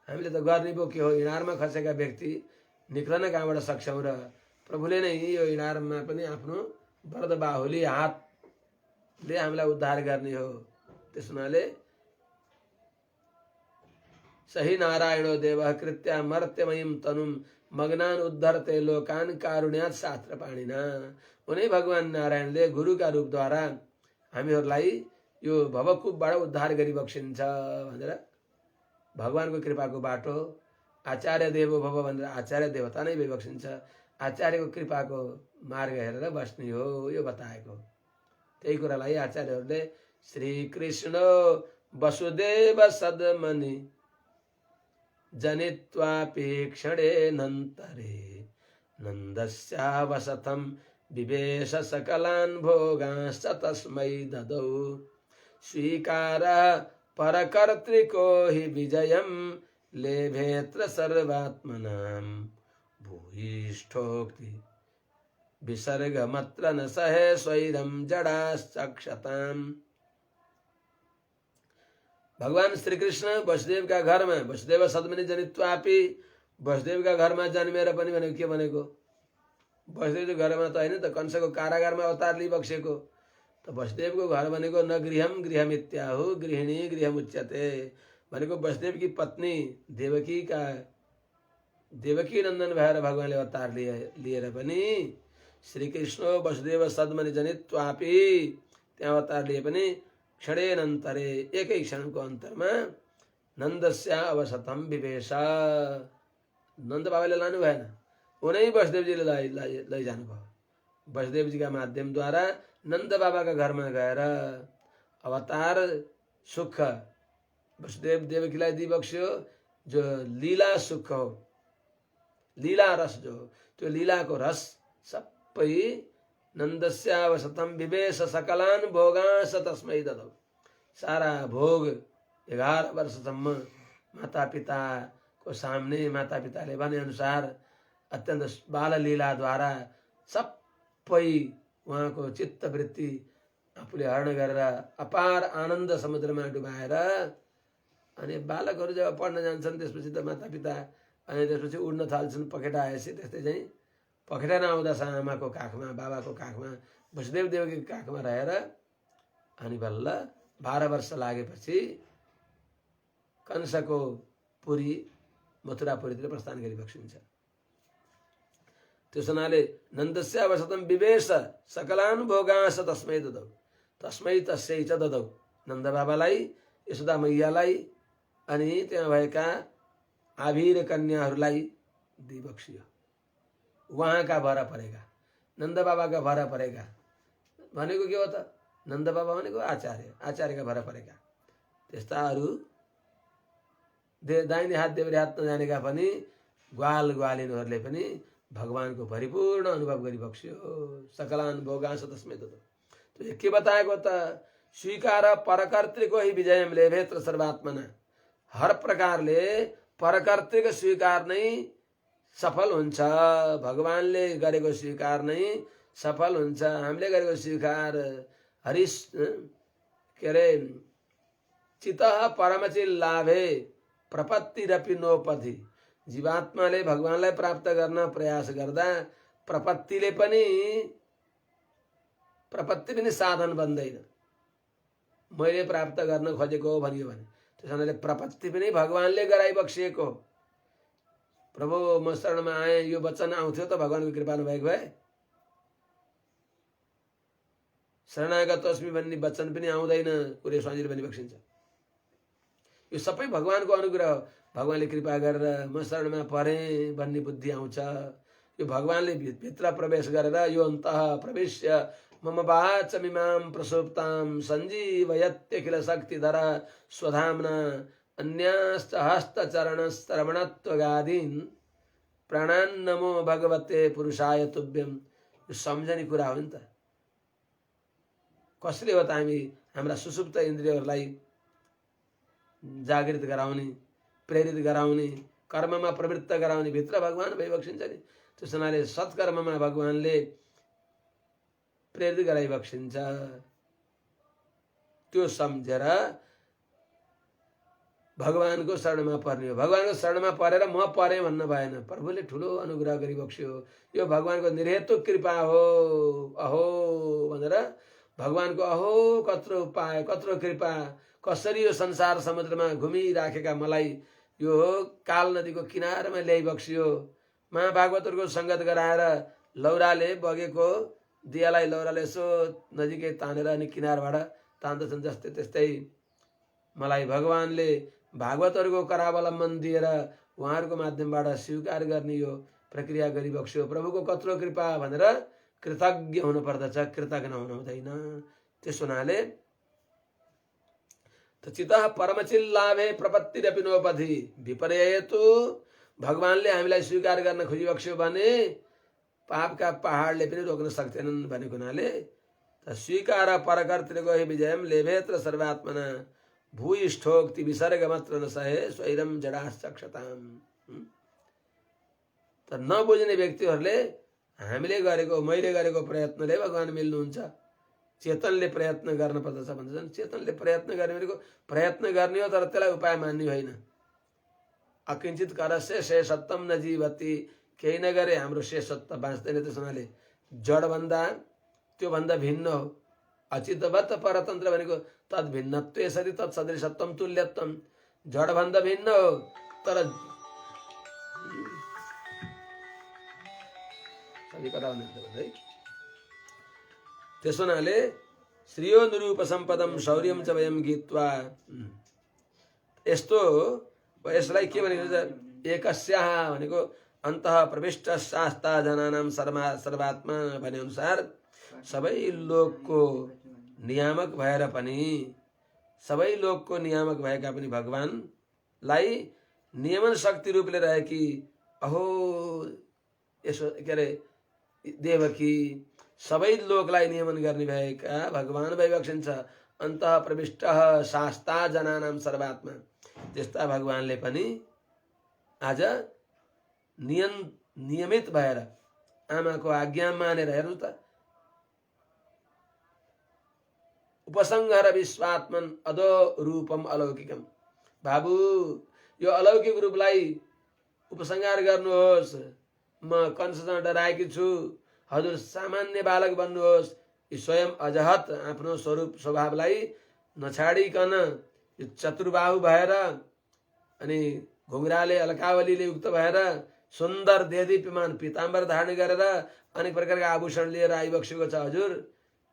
A: हामीले त गर्ने पो के हो, इनारमा खसेका व्यक्ति निक्लन कहाँबाट सक्छौँ र प्रभुले नै यो इनारमा पनि आफ्नो वरद बाहुली हातले हामीलाई उद्धार गर्ने हो। त्यस हुनाले सही नारायणो देव कृत्या मर्त्यमयीं तनुम मग्नान उद्धरते लोकान कारुण्यात शास्त्र पाणिना। उनै भगवान नारायणले गुरुका रूपद्वारा हामीहरूलाई यो भवकुपबाट उद्धार गरिबक्सिन्छ भनेर भगवानको कृपाको बाटो आचार्य देवो भव भनेर आचार्य देवता नै भइबक्सिन्छ। आचार्यको कृपाको मार्ग हेरेर बस्ने हो यो बताएको। त्यही कुरालाई आचार्यहरूले श्रीकृष्ण वसुदेव सद्मनि जनित्वापि क्षणेनन्तरे नन्दस्यावसतं विवेश सकलान् भोगांश्च तस्मै ददौ स्वीकारः परकर्तृको हि विजयं लेभेत्र सर्वात्मनां भूयिष्ठोक्ति विसर्गमत्र न सहे स्वैरं जडाश्चक्षताम्। भगवान श्री कृष्ण वसुदेव का घर में वसुदेव सद्मनि जनित्वापि वसुदेव का घर में जन्मेर पनि भनेको के भनेको वसुदेवको घरमा त हैन त कंसको कारागारमा अवतार लिइबक्सेको त वसुदेवको घर भनेको न गृहम गृहमित्याहु गृहिणी गृहमुच्यते भनेको वसुदेव की पत्नी देवकी नंदन भएर भगवानले अवतार लिएर पनि श्री कृष्ण वसुदेव सद्मनि जनित्वापि त्यहाँ अवतार लिए पनि क्षणेनन्तरे एकै क्षणको अन्तरमा नन्दस्या अवसतम विवेश नन्द बाबाले लानु भएन, उनै वसुदेवजीले लैजानु भयो। वसुदेवजीका माध्यमद्वारा नन्द बाबाका घरमा गएर अवतार सुख वसुदेव देवकीलाई दिइबक्स्यो। जो लीला सुख हो, लीला रस जो त्यो लीलाको रस सबै नन्दस्यावसतम विवेश सकलान भोगांश तस्मै ददौ। सारा भोग 11 वर्षसम्म माता पिताको सामने माता पिताले भने अनुसार अत्यन्त बाल लीलाद्वारा सबै उहाँको चित्तवृत्ति आफूले हरण गरेर अपार आनन्द समुद्रमा डुबाएर अनि बालकहरू जब पढ्न जान्छन् त्यसपछि त माता पिता अनि त्यसपछि उड्न थाल्छन्। पखेटा आएपछि त्यस्तै चाहिँ पखेटा नआउँदा आमाको काखमा बाबाको काखमा वसुदेव देवकीको काखमा रहेर अनि बल्ल 12 वर्ष लागेपछि कंसको पुरी मथुरापुरीतिर प्रस्थान गरिबक्सिन्छ। त्यस हुनाले नन्दस्यावसतम विवेश सकलान भोगांश तस्मै ददौ तस्मै तस्यै च ददौ। नन्द बाबालाई यशोदा मैयालाई अनि त्यहाँ भएका आभिर कन्याहरूलाई दिइबक्सियो। उहाँका भर परेका नन्द बाबाका भर परेका भनेको के हो त नन्द बाबा भनेको आचार्य, आचार्यका भर परेका त्यस्ताहरू दाहिने हात देब्रे हात नजानेका पनि ग्वाल ग्वालिनहरूले पनि भगवानको परिपूर्ण अनुभव गरिबक्स्यो। सकलान भोगांश तस्मै ददौ। तो के बताएको त स्वीकार परकर्तृको ही विजयम लेभेत्र सर्वात्मना। हर प्रकारले परकर्तृको स्वीकार नै सफल हुन्छ। भगवानले गरेको स्वीकार नै सफल हुन्छ। हामीले गरेको स्वीकार हरिश के अरे चितः परमचिल लाभे प्रपत्तिरपि नोपथि। जीवात्माले भगवानलाई प्राप्त गर्न प्रयास गर्दा प्रपत्ति पनि साधन बन्दैन। मैले प्राप्त गर्न खोजेको हो भनियो भने त्यसैले प्रपत्ति पनि भगवानले गराइबक्सिएको। प्रभु म शरणमा आए यो वचन आउँथ्यो त भगवानको कृपा नभएको भए शरणागत अस्मि भन्ने वचन पनि आउँदैन, कुरे स्वामीले पनि बक्सिन्छ। यो सबै भगवानको अनुग्रह, भगवानले कृपा गरेर म शरणमा परेँ भन्ने बुद्धि आउँछ। यो भगवानले भित्र प्रवेश गरेर यो अन्तः प्रवेश्य मम वाचमिमां प्रसुप्तां सञ्जीवयत्यखिल शक्तिधर स्वधाम्ना अन्याश्च हस्तचरणश्रवणत्वगादीन् प्राणान् नमो भगवते पुरुषाय तुभ्यम्। यो सम्झने कुरा हो नि त। कसले हो त हामी हाम्रा सुसुप्त इन्द्रियहरूलाई जागृत गराउने, प्रेरित गराउने, कर्ममा प्रवृत्त गराउने? भित्र भगवान भइबक्सिन्छ नि। त्यस हुनाले सत्कर्ममा भगवानले प्रेरित गराइबक्सिन्छ। त्यो सम्झेर भगवानको शरणमा पर्ने हो। भगवानको शरणमा परेर म परेँ भन्न भएन। प्रभुले ठुलो अनुग्रह गरिबक्स्यो। यो भगवानको निर्हेतुक कृपा हो। अहो भनेर भगवानको अहो कत्रो उपाय, कत्रो कृपा, कसरी यो संसार समुद्रमा घुमिराखेका मलाई यो काल नदीको किनारमा ल्याइबक्स्यो। महाभागवतहरूको सङ्गत गराएर लौराले बगेको दियालाई लौराले यसो नजिकै तानेर अनि किनारबाट तान्दछन्, जस्तै त्यस्तै मलाई भगवानले भागवतहरूको करावलम्बन दिएर उहाँहरूको माध्यमबाट स्वीकार गर्ने यो प्रक्रिया गरिबक्स्यो। प्रभुको कत्रो कृपा भनेर कृतज्ञ हुनुपर्दछ, कृतज्ञ हुनु हुँदैन। त्यस हुनाले चितः परमचिल्लाभे प्रपत्तिरपि नोपधि विपर्ययतु। भगवानले हामीलाई स्वीकार गर्न खोजिबक्स्यो भने पापका पहाडले पनि रोक्न सक्दैनन् भनेको हुनाले स्वीकार परकर्तृको विजयम लेभेत्र सर्वात्मना भूयिष्ठोक्ति विसर्ग मात्र नसहे स्वैरम जडाश्चक्षताम। त नबुझ्ने व्यक्तिहरूले हामीले गरेको, मैले गरेको प्रयत्नले भगवान मिल्नुहुन्छ, चेतनले प्रयत्न गर्न पर्दछ भन्छन्। चेतनले प्रयत्न गर्ने भनेको प्रयत्न गर्ने हो, तर त्यसलाई उपाय मान्ने होइन। अकिञ्चित करस्य शेषत्वम न जीवति। केही नगरे हाम्रो शेषत्व बाँच्दैन। त्यस हुनाले जडभन्दा त्योभन्दा भिन्न हो। अचितवत् परतन्त्र भनेको तद्भिन्नत्व यसरी तत्सदृशत्वम तुल्यत्वम। जडभन्दा भिन्न हो तर है। त्यस हुनाले श्रियो निरूप सम्पदम शौर्यम च वयम गीत्वा। यस्तो यसलाई के भनेको छ? एकस्याः भनेको अन्तः प्रविष्ट शास्ता जनानां सर्वात्मा भने अनुसार सबै लोकको नियामक भएर पनि, सबै लोकको नियामक भएका पनि भगवानलाई नियमन शक्ति रूपले रहेकी अहो यसो के अरे देवकी सबै लोकलाई नियमन गर्ने भएका भगवान भइबक्सिन्छ। अन्तः प्रविष्ट शास्ता जनानां सर्वात्मा। त्यस्ता भगवानले पनि आज नियमित भएर आमाको आज्ञा मानेर, हेर्नु त, उपसंहार विश्वात्मन अदो रूपम अलौकिकम। बाबु यो अलौकिक रूपलाई उपसंहार गर्नुहोस्। म कंससँग डराएकी छु, हजुर सामान्य बालक बन्नुहोस्। स्वयं अजहत आफ्नो स्वरूप स्वभावलाई नछाडिकन यो चतुर्बाहु भएर अनि घुङ्राले अलकावलीले युक्त भएर सुन्दर देदीप्यमान पीताम्बर धारण गरेर अनेक प्रकारका आभूषण लिएर आइबक्सेको छ। हजुर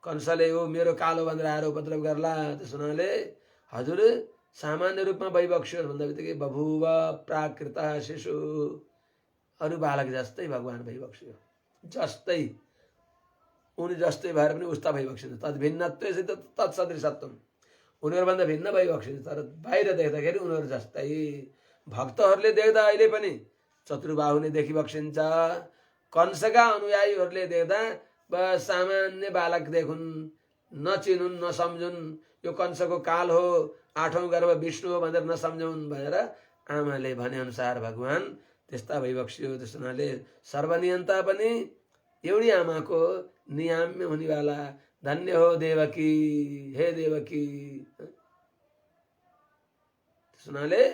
A: कंसले हो मेरो कालो भनेर आएर उपद्रव गर्ला। त्यस हुनाले हजुर सामान्य रूपमा भइबक्स्योस् भन्दा बित्तिकै बभुव प्राकृत शिशु, अरू बालक जस्तै भगवान भइबक्स्यो। जस्तै उनी जस्तै भएर पनि उस्ता भइबक्सिन्छ। तद्भिन्नत्व तत्सदृशत्वम। उनीहरूभन्दा भिन्न भइबक्सिन्छ, तर बाहिर देख्दाखेरि उनीहरू जस्तै। भक्तहरूले देख्दा अहिले पनि चतुर्बाहु नै देखिबक्सिन्छ। कंसका अनुयायीहरूले देख्दा बस सामान्य बालक देखुन्, नचिनुन्, नसम्झुन्, यो कंसको काल हो, आठौं गर्भ विष्णु हो भनेर नसम्झुन् भनेर आमाले भने अनुसार भगवान त्यस्ता भइबक्स्यो। त्यस हुनाले सर्वनियन्ता पनि एउटी आमाको नियाम्य हुनेवाला। धन्य हो देवकी, हे देवकी। त्यस हुनाले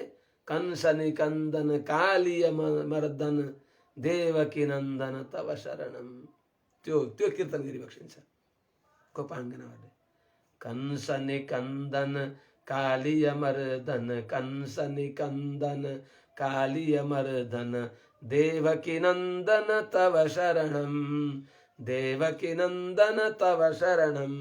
A: कंस निकन्दन कालीय मर्दन देवकी नन्दन तव शरणम। त्यो कीर्तन गरिबक्सिन्छ कोपाङ्गनाहरूले। कंस निकन्दन कालीय मर्दन, कंस निकन्दन कालीय मर्दन देवकी नन्दन तव शरणम। देवकी नन्दन तव शरणम।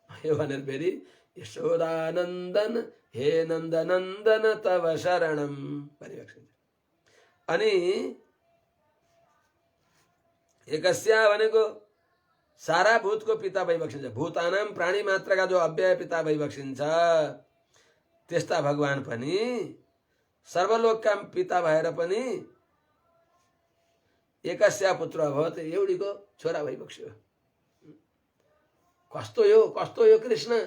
A: यो भनेर फेरि यशोदानन्दन हे नन्दनन्दन तव शरणम भनिराख्छ। अनि एकस्या भनेको सारा भूतको पिता भइबक्सिन्छ, भूतानाम प्राणी मात्रका जो अव्यय पिता भइबक्सिन्छ त्यस्ता भगवान पनि सर्वलोकका पिता भएर पनि एकस्या पुत्र अभवत्, एउटीको छोरा भइबक्स्यो। कस्तो यो कृष्ण।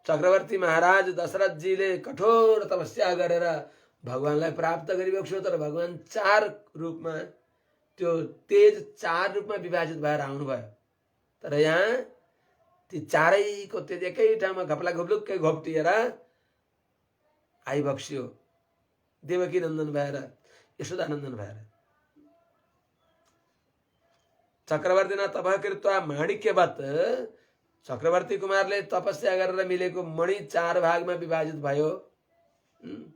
A: चक्रवर्ती महाराज दशरथजीले कठोर तपस्या गरेर भगवानलाई प्राप्त गरिबक्स्यो, तर भगवान 4 रूपमा, त्यो तेज 4 रूपमा विभाजित भएर आउनुभयो। तर यहाँ ती चारैको तेज एकै ठाउँमा घपला घुप्लुक्कै घोप्टिएर आइबक्स्यो, देवकी नन्दन भएर, यशोदानन्दन भएर। चक्रवर्तीना तपः कृत्वा माणिक्यवत्, चक्रवर्ती कुमारले तपस्या गरेर मिलेको मणि 4 भागमा विभाजित भयो।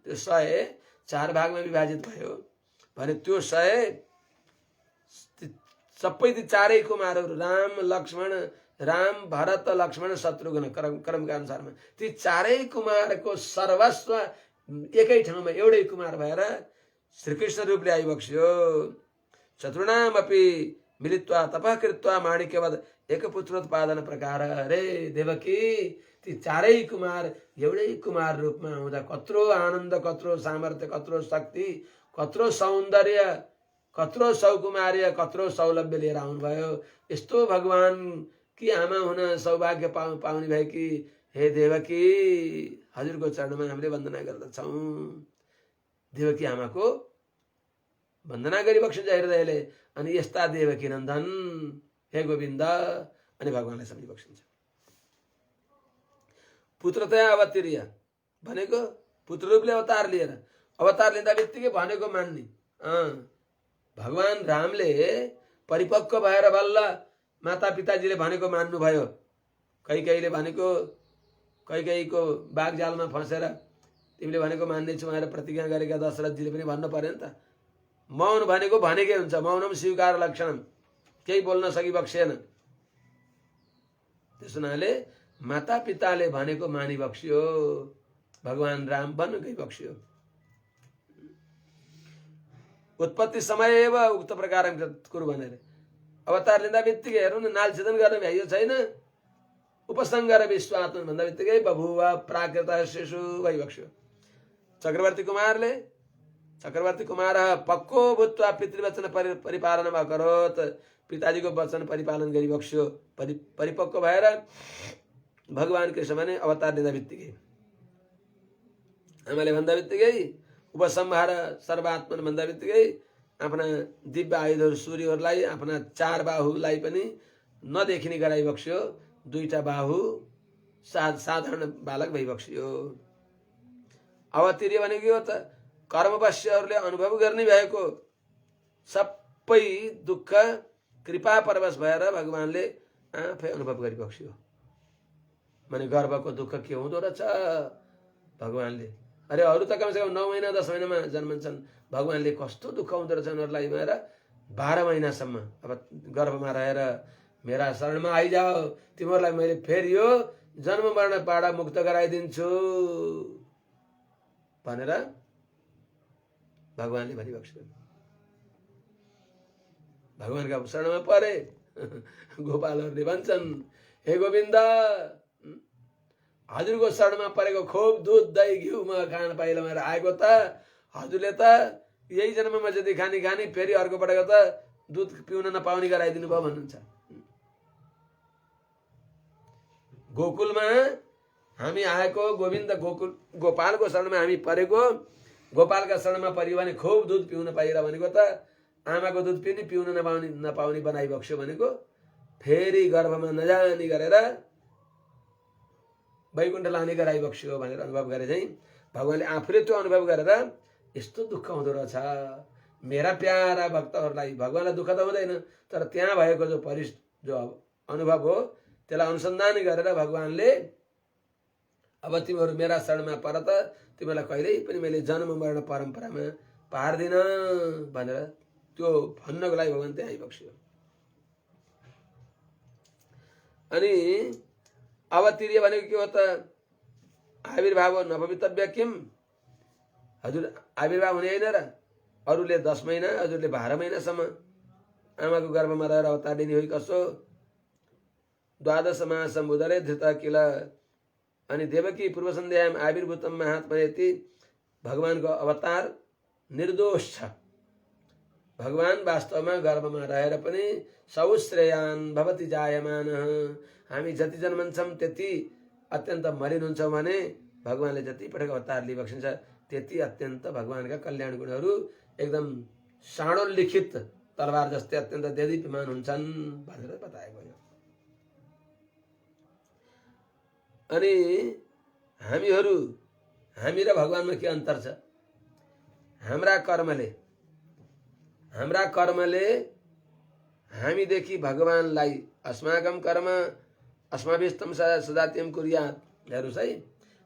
A: त्यो 100 4 भागमा विभाजित भयो भने त्यो 100 सबै ती चारै कुमारहरू राम भरत लक्ष्मण शत्रुघ्न क्रमका अनुसारमा ती चारै कुमारको सर्वस्व एकै ठाउँमा एउटै कुमार भएर श्रीकृष्ण रूपले आइबक्स्यो। चतुर्णामपि मिलित्वा तपः कृत्वा माणिक्यवत् एकपुत्रोत्पादन प्रकार। अरे देवकी, ती चारै कुमार एउटै कुमार रूपमा आउँदा कत्रो आनन्द, कत्रो सामर्थ्य, कत्रो शक्ति, कत्रो सौन्दर्य, कत्रो सौकुमार्य, कत्रो सौलभ्य लिएर आउनुभयो। यस्तो भगवान कि आमा हुन सौभाग्य पाउने भएकी हे देवकी, हजुरको चरणमा हामीले वन्दना गर्दछौँ। देवकी आमाको वन्दना गरिबक्सिन्छ हृदयले। अनि यस्ता देवकी नन्दन हे गोविन्द, अनि भगवानलाई सम्झिबक्सिन्छ। पुत्रतया अवतीर्य भनेको पुत्र रूपले अवतार लिएर, अवतार लिँदा बित्तिकै भनेको मान्ने। भगवान रामले परिपक्व भएर बल्ल माता पिताजीले भनेको मान्नुभयो। कैकेयीले भनेको, कैकेयीको बागजालमा फसेर तिमीले भनेको मान्नेछु भनेर प्रतिज्ञा गरेका दशरथजीले पनि भन्नु पर्यो नि त। मौन भनेको भनेकै हुन्छ, मौनम स्वीकार लक्षणम, केही बोल्न सकिबक्सेन। त्यस हुनाले माता पिताले भनेको मानिबक्स्यो, भगवान राम बन्न गइबक्स्यो। उत्पत्ति समय एव उक्त प्रकार कुरु भनेर अवतार लिँदा बित्तिकै हेर्नु न, नालछेदन गर्न भ्याइयो छैन, उपसंग गरेर विश्वात्मन भन्दा बित्तिकै बभुव प्राकृत शिशु भइबक्स्यो। चक्रवर्ती कुमार पक्को भूत्वा पितृवचन परिपालन अकरोत्, पिताजीको वचन परिपालन गरिबक्स्यो। परिपक्व भएर भगवान कृष्ण भने अवतार लिँदा बित्तिकै, आमाले भन्दा बित्तिकै, उपसंहार सर्वात्मन भन्दा बित्तिकै आफ्ना दिव्य आयुधहरू सूर्यहरूलाई, आफ्ना 4 बाहुलाई पनि नदेखिने गराइबक्स्यो। 2टा बाहु साधारण बालक भइबक्स्यो। अवतीर्य भनेको यो त कर्मवश्यहरूले अनुभव गर्ने भएको सबै दुःख कृपा परवश भएर भगवानले आफै अनुभव गरिबक्स्यो। माने गर्भको दुःख के हुँदो रहेछ भगवानले। अरे अरू त कमसेकम 9 महिना 10 महिनामा जन्मन्छन्, भगवानले कस्तो दुःख हुँदो रहेछ उनीहरूलाई भनेर 12 महिनासम्म अब गर्भमा रहेर मेरा शरणमा आइजाओ, तिमीहरूलाई मैले फेरि यो जन्म मरणबाट मुक्त गराइदिन्छु भनेर भगवानले भनिबक्स्यो। भगवानका शरणमा परे गोपालहरूले भन्छन्, हे गोविन्द, हजुरको शरणमा परेको खोप दुध दही घिउ म खान पाइल भनेर आएको त हजुरले त यही जन्ममा जति खानी फेरि अर्को पटक त दुध पिउन नपाउने गराइदिनु भयो भन्नुहुन्छ। गोकुलमा हामी आएको गोविन्द, गोपालको शरणमा हामी परेको, गोपालका शरणमा परियो भने खुब दुध पिउन पाइएर भनेको त आमाको दुध पिउन नपाउने बनाइबक्स्यो भनेको फेरि गर्भमा नजानी गरेर वैकुण्ठ लाने गराइबक्स्यो भनेर अनुभव गरे चाहिँ भगवानले आफूले त्यो अनुभव गरेर यस्तो दुःख हुँदो रहेछ मेरा प्यारा भक्तहरूलाई। भगवानलाई दुःख त हुँदैन, तर त्यहाँ भएको जो अनुभव हो त्यसलाई अनुसन्धान गरेर भगवानले अब तिमीहरू मेरा शरणमा पर त तिमीलाई कहिल्यै पनि मैले जन्म मरण परम्परामा पार्दिन भनेर त्यो भन्नको लागि भगवान त्यहाँ आइबक्स्यो। अनि अवतीर्य भनेको के हो त? आविर्भाव नभवितव्य किम? हजुर आविर्भाव हुने होइन र? अरूले 10 महिना, हजुरले 12 महिनासम्म आमाको गर्भमा रहेर अवतार लिने हो कसो? द्वादश मासम उदरे धृत किल। अनि देवकी पूर्व सन्ध्याम आविर्भूतम महात्मनेति, भगवानको अवतार निर्दोष छ। भगवान वास्तवमा गर्भमा रहेर पनि सौश्रेयान भवति जायमान, हामी जति जन्मन्छौँ त्यति अत्यन्त मलिन हुन्छौँ भने भगवानले जति पटक अवतार लिइबक्सिन्छ त्यति अत्यन्त भगवानका कल्याण गुणहरू एकदम साँडो लिखित तलवार जस्तै अत्यन्त देदीप्यमान हुन्छन् भनेर बताएको हो। अनि हामी र भगवानमा के अन्तर छ? हाम्रा कर्मले हामीदेखि भगवानलाई अस्माकं कर्म अस्माभिस्तम सदात्यम कुर्यात्। हेर्नुहोस् है,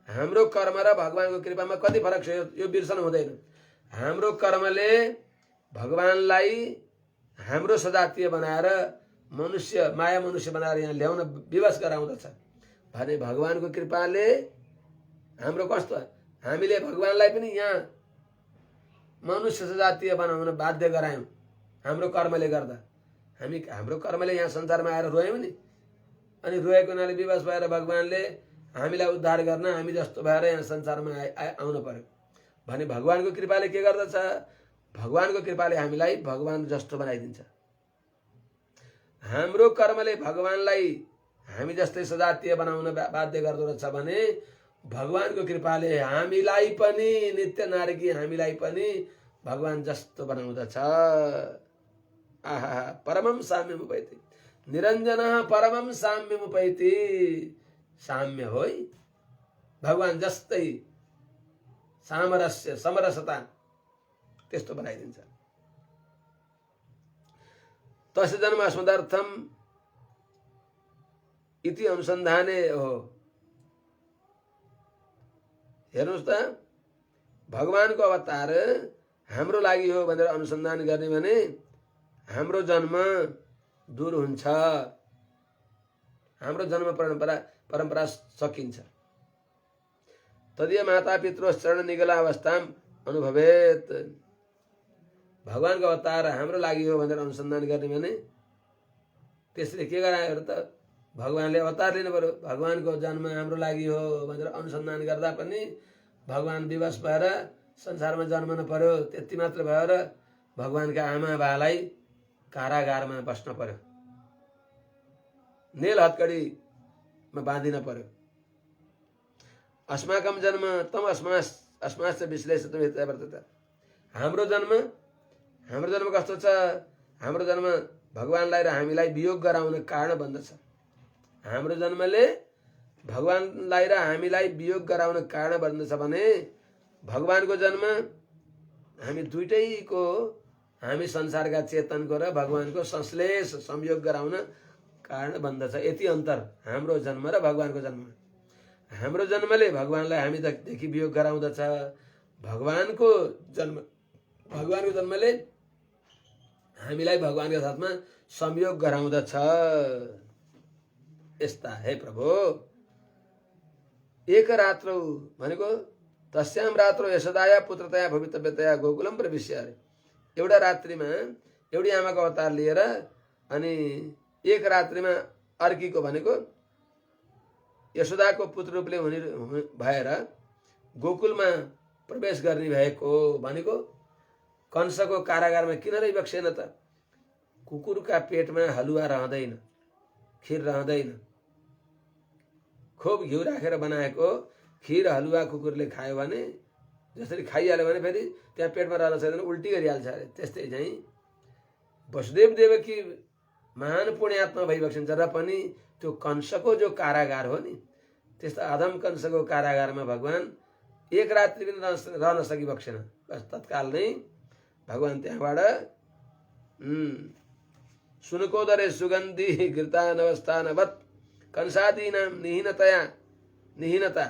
A: हाम्रो कर्म र भगवानको कृपामा कति फरक छ यो बिर्सन हुँदैन। हाम्रो कर्मले भगवानलाई हाम्रो सदातीय बनाएर माया मनुष्य बनाएर यहाँ ल्याउन विवश गराउँदछ भने भगवानको कृपाले हाम्रो कस्तो? हामीले भगवानलाई पनि यहाँ मनुष्य सजातीय बनाउन बाध्य गरायौं हाम्रो कर्मले गर्दा। हाम्रो कर्मले यहाँ संसारमा आएर रोयौं नि, अनि रोएको हुनाले विवश भएर भगवानले हामीलाई उद्धार गर्न हामी जस्तो भएर यहाँ संसारमा आउन पर्यो भने भगवानको कृपाले के गर्दछ? भगवानको कृपाले हामीलाई भगवान जस्तो बनाइदिन्छ। हाम्रो कर्मले भगवानलाई हामी जस्तै सजातीय बनाउन बाध्य गर्दो रहेछ भने भगवानको कृपाले हामीलाई पनि नित्य नारकी हामीलाई पनि भगवान जस्तो बनाउँदछ। आहा, परमं साम्यमुपैति निरञ्जनः परमं साम्यमुपैति। साम्य हो भगवान जस्तै सामरस्य समरसता त्यस्तो बनाइदिन्छ। तस्य जन्म अस्मदर्थम इति अनुसन्धाने हो। हेर्नुहोस् त, भगवानको अवतार हाम्रो लागि हो भनेर अनुसन्धान गर्ने भने हाम्रो जन्म दूर हुन्छ, हाम्रो जन्म परम्परा सकिन्छ। तदीय माता पितृ चरण निगला अवस्थाम अनुभवेत। भगवानको अवतार हाम्रो लागि हो भनेर अनुसन्धान गर्ने भने त्यसले के गरायो त? भगवानले अवतार लिनु पर्यो। भगवानको जन्म हाम्रो लागि हो भनेर अनुसन्धान गर्दा पनि भगवान विवश भएर संसारमा जन्मनु पर्यो। त्यति मात्र भएर भगवानका आमा बालाई कारागारमा बस्न पर्यो, नेल हत्कडीमा बाँधिन पर्यो। अस्माकं जन्म तम अस्माश्च विश्लेषितुम् हेतुः वर्तते। हाम्रो जन्म कस्तो छ? हाम्रो जन्म भगवानलाई र हामीलाई वियोग गराउन कारण बन्दछ। हाम्रो जन्मले भगवानलाई र हामीलाई वियोग गराउन कारण बन्दछ भने भगवानको जन्म हामी दुईटैको, हामी संसारका चेतनको र भगवानको संश्लेष संयोग गराउन कारण बन्दछ। यति अन्तर हाम्रो जन्म र भगवानको जन्म। हाम्रो जन्मले भगवानलाई हामीदेखि वियोग गराउँदछ, भगवानको जन्मले हामीलाई भगवानका साथमा संयोग गराउँदछ। यस्ता हे प्रभु। एक रात्रौ भनेको तस्याम रात्रौ यशोदाया पुत्रतया भवितव्यतया गोकुलम प्रविश्य। एउटा रात्रिमा एउटी आमाको अवतार लिएर अनि एक रात्रिमा अर्कीको भनेको यशोदाको पुत्र रूपले हुने भएर गोकुलमा प्रवेश गर्ने भएको भनेको कंसको कारागारमा किन रहिबक्सेन त? कुकुरका पेटमा हलुवा रहँदैन, खीर रहँदैन। खूब घिउ राखेर बनाएको खीर हलुवा कुकुरले खायो भने जसरी खाइहाल्यो भने फेरि त्यहाँ पेटमा रहन सक्दैन, उल्टी गरिहाल्छ अरे। त्यस्तै चाहिँ वसुदेव देवकी महान पुण्यात्मा भइबक्सिन्छ र पनि त्यो कंसको जो कारागार हो नि, त्यस्तो अधम कंसको कारागारमा भगवान एक रात्रि पनि रहन सकिबक्सेन। बस तत्काल नै भगवान त्यहाँबाट सुनकोदरे सुगन्धि घृतानवस्थानवत् कंसादीनाम निहीनता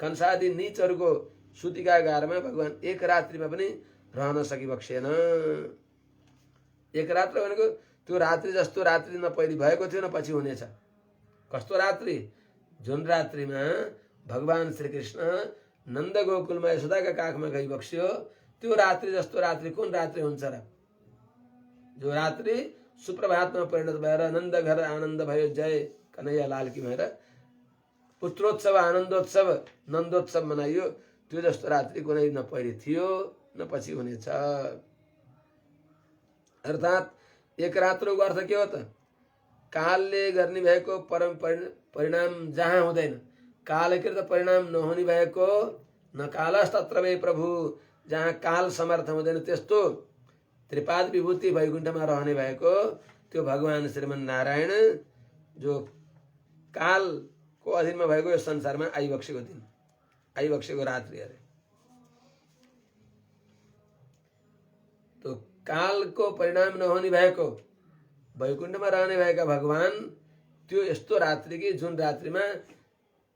A: कंसादी नीचहरूको सुतिका गारमा भगवान एक रात्रिमा पनि रहन सकिबक्सेन। एक रात्र भनेको त्यो रात्रि जस्तो रात्रि न पहिले भएको थियो न पछि हुनेछ। कस्तो रात्रि? जुन रात्रिमा भगवान श्री कृष्ण नन्द गोकुलमा यशोदाका काखमा गइबक्स्यो, त्यो रात्रि जस्तो रात्रि कुन रात्रि हुन्छ र? जो रात्रि सुप्रभातमा परिणत भएर नन्द घर आनन्द भयो जय कन्हैया लाल की भएर पुत्रोत्सव आनन्दोत्सव नन्दोत्सव मनाइयो, त्यो जस्तो रात्रि कुनै न पहिले थियो न पछि हुनेछ। अर्थात् एक रात्रको अर्थ के हो त? कालले गर्ने भएको परम परिणाम जहाँ हुँदैन, कालकृत परिणाम नहुने भएको, न कालस्तत्र वे प्रभु, जहाँ काल समर्थ हुँदैन त्यस्तो त्रिपाद विभूति वैकुण्ठमा रहने भएको त्यो भगवान श्रीमन नारायण जो कालको अधीनमा भएको यो संसारमा आइबक्सेको दिन, आइबक्सेको रात्रि अरे। तो कालको परिणाम नहुने भएको वैकुण्ठमा रहने भएका भगवान त्यो यस्तो रात्रि कि जुन रात्रिमा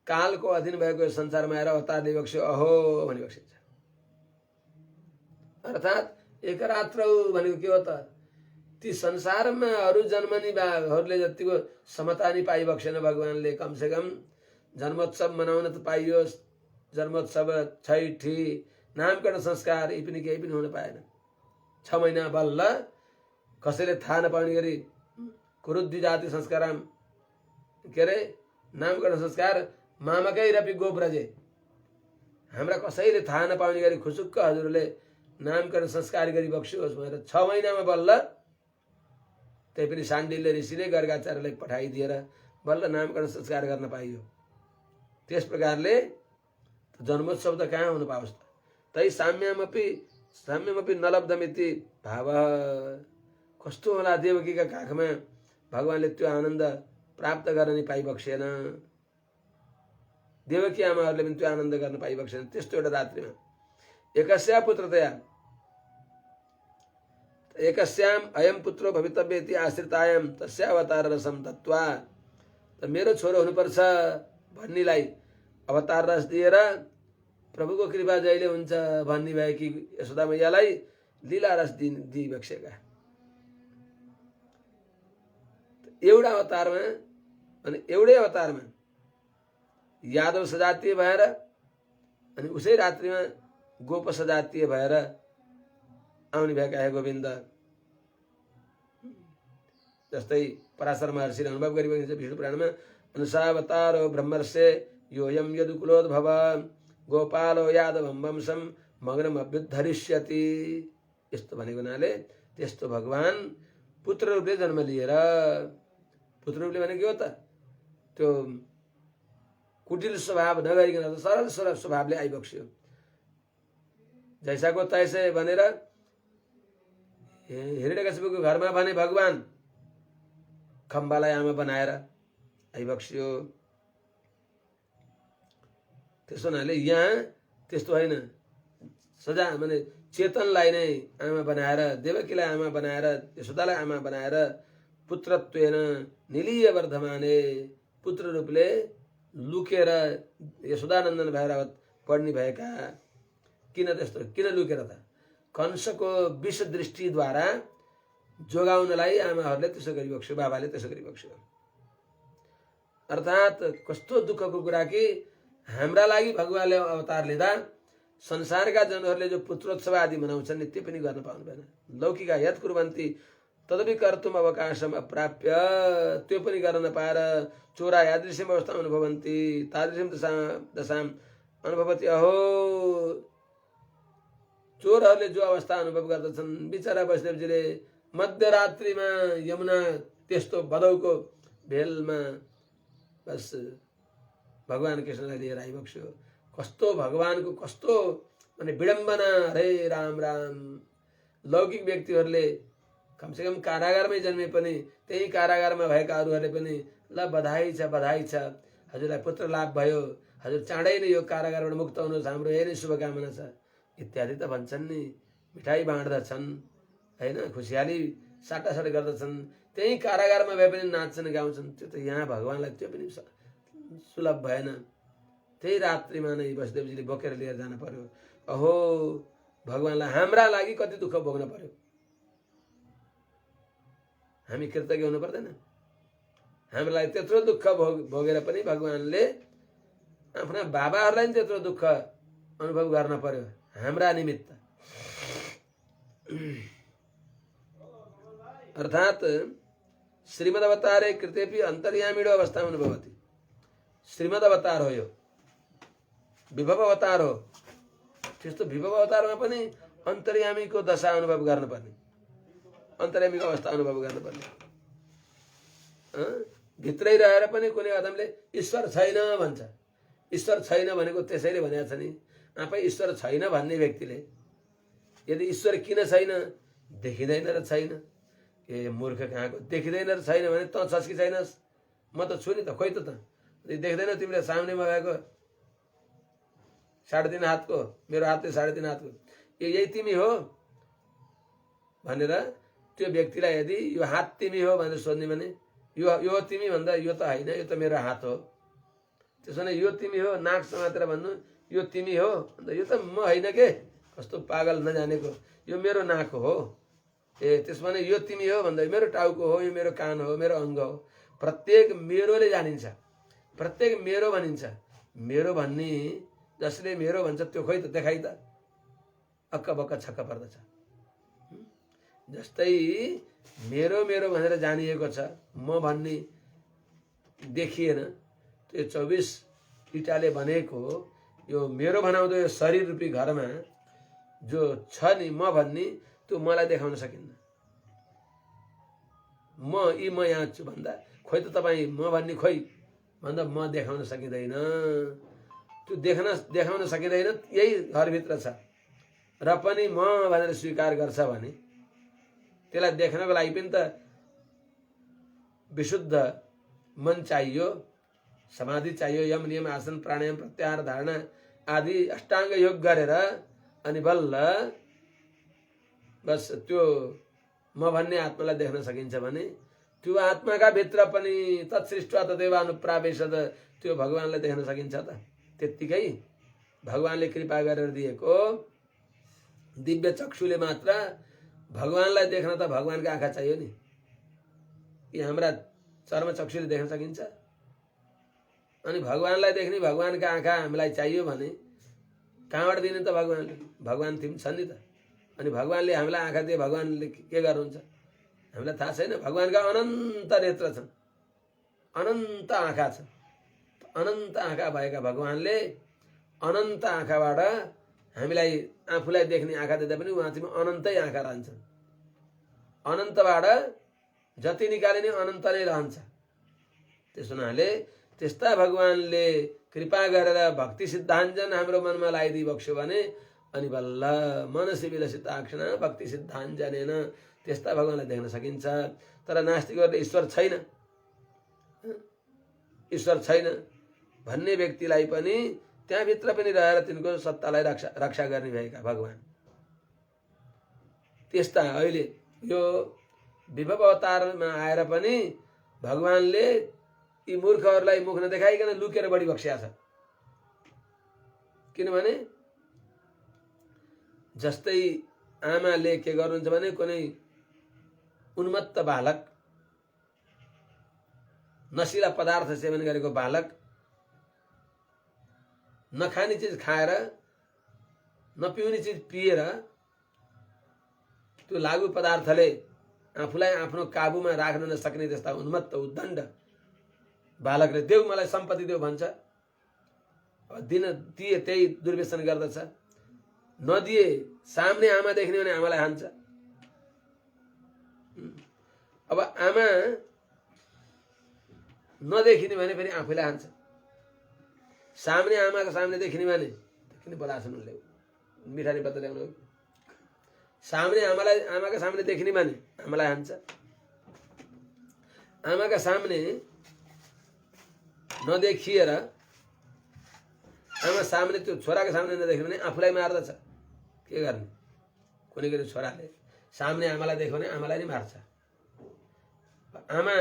A: कालको अधीन भएको संसारमा आएर अवतार लिइबक्स्यो अहो भनी बक्सिन्छ। अर्थात् एक रात्र भनेको के हो त? ती संसारमा अरू जन्मनी भागहरूले जतिको समता नि पाइबक्सेन भगवानले, कमसेकम जन्मोत्सव मनाउन त पाइयोस्। जन्मोत्सव, छैठी, नामकरण संस्कार यी पनि केही पनि हुन पाएन। 6 महिना बल्ल कसैले थाहा नपाउने गरी कुरुद्धि जाति संस्कार के अरे नामकरण संस्कार मामाकै रपी गोब्रजे, हाम्रा कसैले थाहा नपाउने गरी खुसुक्क हजुरले नामकरण संस्कार गरी बक्सियोस् भनेर 6 महिनामा बल्ल, त्यही पनि साण्डिल्य ऋषिले गर्गाचार्यलाई पठाइदिएर बल्ल नामकरण संस्कार गर्न पाइयो। त्यस प्रकारले जन्मोत्सव त कहाँ हुन पाओस् त? तै साम्यमपि नलब्धमिति भाव। कस्तो होला देवकीका काखमा भगवानले त्यो आनन्द प्राप्त गर्न नि पाइबक्सेन, देवकी आमाहरूले पनि त्यो आनन्द गर्न पाइबक्सेन त्यस्तो एउटा रात्रिमा। एकस्या पुत्रतया एकस्याम अयम पुत्रो भवितव्य इति आश्रितायाम तस्या अवतार रसम तत्वा, त मेरो छोरो हुनुपर्छ भन्नेलाई अवतार रस दिएर प्रभुको कृपा जहिले हुन्छ भन्ने भएकी यशोदा मैयालाई लीला रस दिइबक्सेका। एउटा अवतारमा अनि एउटै अवतारमा यादव सजातीय भएर अनि उसै रात्रिमा गोप सजातीय भएर आउने भएका हे गोविन्द। जस्तै पराशर महर्षिले अनुभव गरिरहेको छ विष्णु पुराणमा, अनुसावतारो ब्रह्मर्षे योयम यदुकुलोद्भव गोपालो यादवं वंशम मग्नम अभ्युद्धरिष्यति। यस्तो भनेको हुनाले त्यस्तो भगवान पुत्र रूपले जन्म लिएर, पुत्र रूपले भनेको के हो त? त्यो कुटिल स्वभाव नगरिकन सरल सरल स्वभावले आइबक्स्यो। जैसाको तैसै भनेर हिरण्यकशिपुको घरमा भने भगवान खम्बालाई आमा बनाएर आइबक्स्यो। त्यसो हुनाले यहाँ त्यस्तो होइन, सजा माने चेतनलाई नै आमा बनाएर, देवकीलाई आमा बनाएर, यशोदालाई आमा बनाएर पुत्रत्वेन निलीय वर्धमाने पुत्र रूपले लुकेर यशोदानन्दन भएर पढ्ने भएका। किन त्यस्तो किन लुकेर त? कंसको विष दृष्टिद्वारा जोगाउनलाई आमाहरूले त्यसो गरिबक्स्यो, बाबाले त्यसो गरिबक्स्यो। अर्थात् कस्तो दुःखको कुरा कि हाम्रा लागि भगवानले अवतार लिँदा संसारका जनहरूले जो पुत्रोत्सव आदि मनाउँछन् नि त्यो पनि गर्न पाउनु भएन। लौकिका यत कुर्वन्ती तदपि कर्तुम अवकाशम अप्राप्य, त्यो पनि गर्न नपाएर चोरा यादृश्यम अवस्था अनुभवन्ती तादृश्यम दशाम अनुभवती। अहो चोरहरूले जो अवस्था अनुभव गर्दछन्, बिचरा वैष्णवजीले मध्यरात्रिमा यमुना त्यस्तो भदौको भेलमा बस भगवान कृष्णलाई लिएर आइबक्स्यो। कस्तो भगवानको कस्तो माने विडम्बना। हरे राम राम। लौकिक व्यक्तिहरूले कमसेकम कारागारमै जन्मे पनि, त्यही कारागारमा भएका अरूहरूले पनि ल बधाई छ बधाई छ, हजुरलाई पुत्र लाभ भयो, हजुर चाँडै नै यो कारागारबाट मुक्त हुनुहोस्, हाम्रो यही नै शुभकामना छ इत्यादि त भन्छन् नि। मिठाई बाँड्दछन् होइन, खुसियाली साटासाट गर्दछन्, त्यही कारागारमा भए पनि नाच्छन् गाउँछन्। त्यो त यहाँ भगवानलाई त्यो पनि सुलभ भएन। त्यही रात्रिमा नै वसुदेवजीले बोकेर लिएर जान पर्यो। अहो भगवानलाई हाम्रा लागि कति दुःख भोग्न पर्यो। हामी कृतज्ञ हुनु पर्दैन? हामीलाई त्यत्रो दुःख भोगेर पनि भगवानले आफ्ना बाबाहरूलाई नि त्यत्रो दुःख अनुभव गर्न पर्यो हाम्रा निमित्त। अर्थात् श्रीमद् अवतारे कृतेपि अन्तर्यामिणो अवस्था अनुभवति। श्रीमद् अवतार हो यो, विभव अवतार हो। त्यस्तो विभव अवतारमा पनि अन्तर्यामीको दशा अनुभव गर्नुपर्ने, अन्तर्यामीको अवस्था अनुभव गर्नुपर्ने। भित्रै रहेर पनि कुनै आदमले ईश्वर छैन भन्छ। ईश्वर छैन भनेको त्यसैले भनेको छ नि, आफै ईश्वर छैन भन्ने व्यक्तिले यदि ईश्वर किन छैन, देखिँदैन र छैन। ए मूर्ख कहाँको, देखिँदैन र छैन भने त छस् कि छैनस्? म त छु नि त, खोइ त देख्दैन तिमीले सामनेमा भएको 3.5 हातको, मेरो हातले 3.5 हातको, यही तिमी हो भनेर त्यो व्यक्तिलाई यदि यो हात तिमी हो भनेर सोध्ने भने यो तिमी भन्दा यो त होइन, यो त मेरो हात हो। त्यसो भने यो तिमी हो नाक समातेर भन्नु यो तिमी हो, अन्त यो त म होइन के, कस्तो पागल नजानेको, यो मेरो नाक हो। ए त्यसो भने यो तिमी हो भन्दा मेरो टाउको हो, यो मेरो कान हो, मेरो अङ्ग हो। प्रत्येक मेरोले जानिन्छ, प्रत्येक मेरो भनिन्छ। मेरो भन्ने जसले मेरो भन्छ त्यो खोइ त देखाइ त, अक्क बक्क छक्क पर्दछ। जस्तै मेरो मेरो भनेर जानिएको छ, म भन्ने देखिएन। त्यो 24 इँटाले बनेको यो मेरो बनाउँदो यो शरीर रूपी घरमा जो छ नि म भन्ने, त्यो मलाई देखाउन सकिन्न। म यहाँ छु भन्दा खोइ त तपाईँ म भन्ने खोइ भन्दा म देखाउन सकिँदैन। त्यो देखाउन सकिँदैन, यही घरभित्र छ। र पनि म भनेर स्वीकार गर्छ भने त्यसलाई देख्नको लागि पनि त विशुद्ध मन चाहियो, समाधि चाहियो, यम नियम आसन प्राणायाम प्रत्याहार धारणा आदि अष्टाङ्ग योग गरेर अनि बल्ल बस त्यो म भन्ने आत्मालाई देख्न सकिन्छ भने त्यो आत्माका भित्र पनि तत्सृष्ट्वा तदेव अनुप्रावेशद त्यो भगवानलाई देख्न सकिन्छ त। त्यत्तिकै भगवानले कृपा गरेर दिएको दिव्य चक्षुले मात्र भगवानलाई देख्न त भगवानका आँखा चाहियो नि। यी हाम्रा चर्म चक्षुले देख्न सकिन्छ? अनि भगवानलाई देख्ने भगवानका आँखा हामीलाई चाहियो भने कहाँबाट दिने त भगवानले? भगवान तिमी छन् नि त। अनि भगवानले हामीलाई आँखा दिए भगवानले के गर्नुहुन्छ हामीलाई थाहा छैन। भगवानका अनन्त नेत्र छन्, अनन्त आँखा छन्। अनन्त आँखा भएका भगवानले अनन्त आँखाबाट हामीलाई आफूलाई देख्ने आँखा दिँदा पनि उहाँ चाहिँ अनन्तै आँखा रहन्छन्। अनन्तबाट जति निकाले नि अनन्त नै रहन्छ। त्यसो हुनाले त्यस्ता भगवानले कृपा गरेर भक्ति सिद्धाञ्जन हाम्रो मनमा लगाइदिई बक्स्यो भने अनि बल्ल मनसी विलसिताक्षण भक्ति सिद्धाञ्जनेन त्यस्ता भगवानलाई देख्न सकिन्छ। तर नास्तिकहरूले ईश्वर छैन, ईश्वर छैन भन्ने व्यक्तिलाई पनि त्यहाँभित्र पनि रहेर तिनको सत्तालाई रक्षा गर्ने भएका भगवान त्यस्ता अहिले यो विभव अवतारमा आएर पनि भगवानले यी मूर्खहरूलाई मुख नदेखाइकन लुकेर बढी बक्स्या छ। किनभने जस्तै आमाले के गर्नुहुन्छ भने कुनै उन्मत्त बालक, नशिला पदार्थ सेवन गरेको बालक नखाने चिज खाएर नपिउने चिज पिएर त्यो लागु पदार्थले आफूलाई आफ्नो काबुमा राख्न नसक्ने त्यस्ता उन्मत्त उद्दण्ड बालकले देऊ मलाई सम्पत्ति देऊ भन्छ। दिन दिए त्यही दुर्व्यसन गर्दछ, नदिए सामने आमा देख्ने भने आमालाई हान्छ। अब आमा नदेखिने भने फेरि आफैलाई हान्छ। सामने आमाको सामने देखिने भने किन बोलाछन् उनले मिठाई पत्ता ल्याउनु, सामने आमाका सामने देखिने भने आमालाई हान्छ। आमाका सामने नदेखिएर आमा सामने त्यो छोराको सामने नदेख्यो भने आफूलाई मार्दछ। के गर्ने? कुनै कुनै छोराले सामने आमालाई देख्यो भने आमालाई नै मार्छ। आमा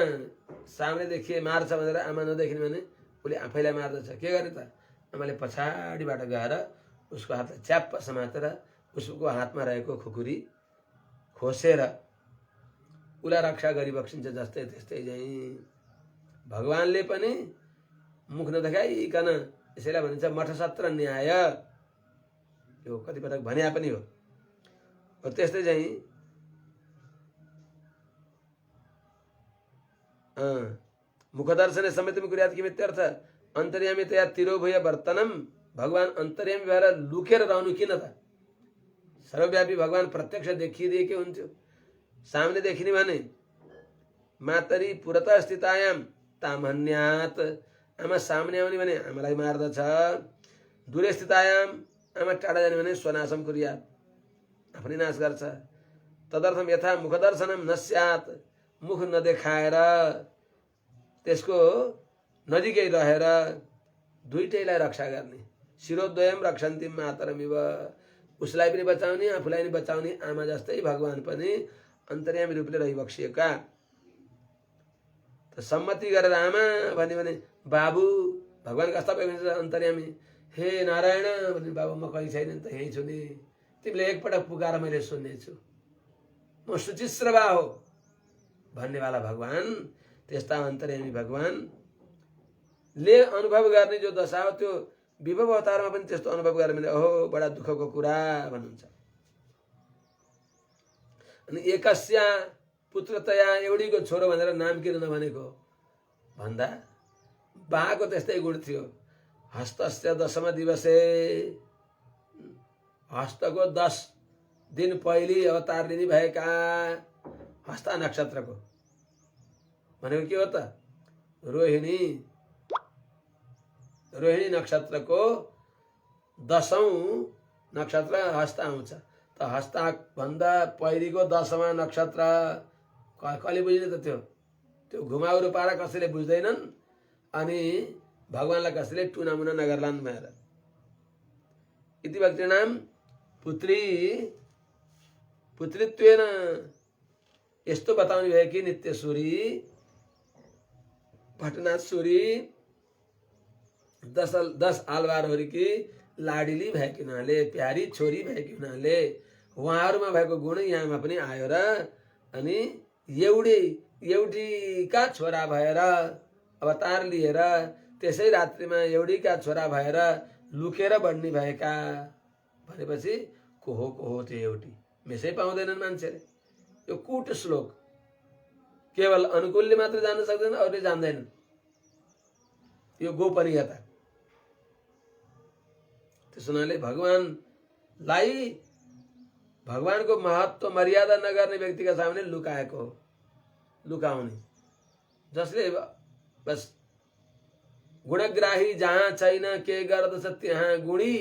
A: सामने देखिए मार्छ भनेर आमा नदेखिने भने उसले आफैलाई मार्दछ। के गर्ने त? आमाले पछाडिबाट गएर उसको हातलाई च्याप्प समातेर उसको हातमा रहेको खुकुरी खोसेर उसलाई रक्षा गरिबक्सिन्छ। जस्तै त्यस्तै चाहिँ भगवानले पनि मुख नदेखाइकन यसैलाई भनिन्छ मठसत्र न्याय, यो कति पटक भन्या पनि हो। त्यस्तै चाहिँ मुखदर्शने समेत कुर्यात् किमित्यर्थ अन्तर्यामितया तिरोभूय वर्तनम, भगवान अन्तर्यामी भएर लुकेर रहनु किन त? सर्वव्यापी भगवान प्रत्यक्ष देखिदिएकै हुन्थ्यो। सामने देखिने भने मातरी पुरतः स्थितायाम तामन्यात, आमा सामने आउने भने आमालाई मार्दछ, दूरे स्थितायाम आमा टाढा जाने भने स्वनाशम कुर्यात्, आफ्नै नाश गर्छ। तदर्थम यथा मुखदर्शनम न स्यात्, मुख नदेखाएर त्यसको नजिकै रहेर दुईटैलाई रक्षा गर्ने। शिरोद्वयम रक्षन्ति मातरमिव, उसलाई पनि बचाउने आफूलाई पनि बचाउने आमा जस्तै भगवान पनि अन्तर्यामी रूपले रहिबक्सिएका। त सम्मति गरेर आमा भन्यो भने बाबु, भगवान कस्ता भएको अन्तर्यामी, हे नारायण भने बाबु म कहीँ छैन नि त, यहीँ छु नि, तिमीले एकपटक पुकार मैले सुन्नेछु, म सुचिश्रवा हो भन्नेवाला भगवान, त्यस्ता अन्तर्यामी भगवान ले अनुभव गर्ने जो दशा हो त्यो विभव अवतारमा पनि त्यस्तो अनुभव गर्ने भने ओहो बडा दुःखको कुरा भन्नुहुन्छ। अनि एकस्या पुत्रतया, एउटीको छोरो भनेर नाम किन नभनेको भन्दा बाको त्यस्तै गुण थियो। हस्तस्य दशम दिवसे, हस्तको 10 दिन पहिले अवतार लिने भएका हस्ता नक्षत्रको भनेको के हो त? रोहिणी नक्षत्रको 10औं नक्षत्र हस्ता आउँछ। त हस्ता भन्दा पहिलेको 10वां नक्षत्र कहिले बुझ्ने त? त्यो घुमाउरो पारा कसैले बुझ्दैनन्, अनि भगवानलाई कसैले टुनामुना नगर्लान् भनेर। इति भक्तिनाम पुत्रीत्वेन यस्तो बताउने भयो कि नित्यश्वरी भटनाथश्वरी 10 आलवारहरूकी लाडिली भएकी हुनाले, प्यारी छोरी भएकी हुनाले उहाँहरूमा भएको गुण यहाँमा पनि आयो र अनि एउटीका छोरा भएर अवतार लिएर त्यसै रात्रिमा एउटीका छोरा भएर लुकेर बढ्ने भएका भनेपछि को हो त्यो एउटी? मेसै पाउँदैनन् मान्छेले। यो कुट श्लोक केवल अनुकूलले मात्र जान्न सक्दैन, अरूले जान्दैनन्। यो गोपनीयता। त्यसो हुनाले भगवानको महत्व मर्यादा नगर्ने व्यक्तिका सामने लुकाउने, जसले बस गुणग्राही जहाँ छैन के गर्दछ त्यहाँ गुणी,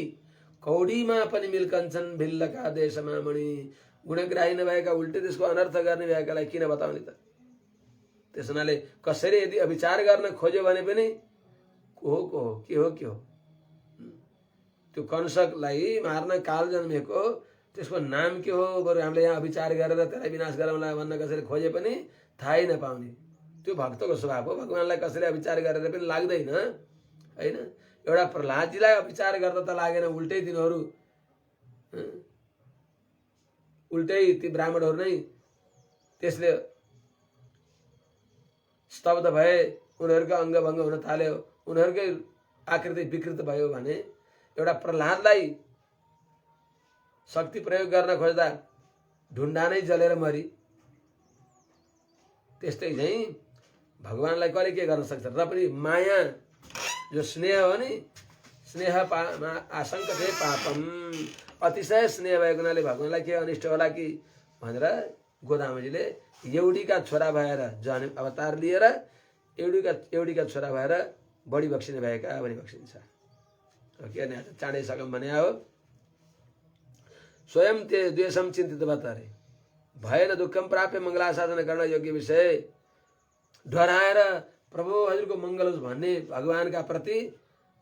A: कौडीमा पनि मिल्कन्छन् भिल्लका देशमा मणि। गुणग्राही नभएका उल्टे त्यसको अनर्थ गर्ने भएकालाई किन बताउने त? त्यस हुनाले कसैले यदि अविचार गर्न खोज्यो भने पनि के हो त्यो कंसलाई मार्न काल जन्मेको त्यसको नाम के हो? बरु हामीले यहाँ अविचार गरेर त्यसलाई विनाश गराउँला भन्न कसैले खोजे पनि थाहै नपाउने। त्यो भक्तको स्वभाव हो। भगवानलाई कसैले अविचार गरेर पनि लाग्दैन हैन। एउटा प्रहलादजीलाई अविचार गर्दा त लागेन, उल्टै तिनीहरू उल्टै ती ब्राह्मणहरू नै त्यसले स्तब्ध भए, उनीहरूको अङ्गभङ्ग हुन थाल्यो, उनीहरूकै आकृति विकृत भयो भने एउटा प्रहलादलाई शक्ति प्रयोग गर्न खोज्दा ढुण्डा नै जलेर मरी। त्यस्तै चाहिँ भगवानलाई कसले के गर्न सक्छ? र पनि माया जो स्नेह हो नि, स्नेह आशंकते पापम, अतिशय स्नेह भएको हुनाले भगवानलाई के अनिष्ट होला कि भनेर गोदामजीले एउटीका छोरा भएर जन्म अवतार लिएर एउटीका छोरा भएर बढी बक्सिने भएका भनी बक्सिन्छ। के चाँडै सकम भने हो। स्वयं ते द्वेषम चिन्तित बतारे भएन दुःखम प्राप्य मङ्गलासाधन गर्न योग्य विषय डराएर प्रभु हजुरको मङ्गल होस् भन्ने भगवानका प्रति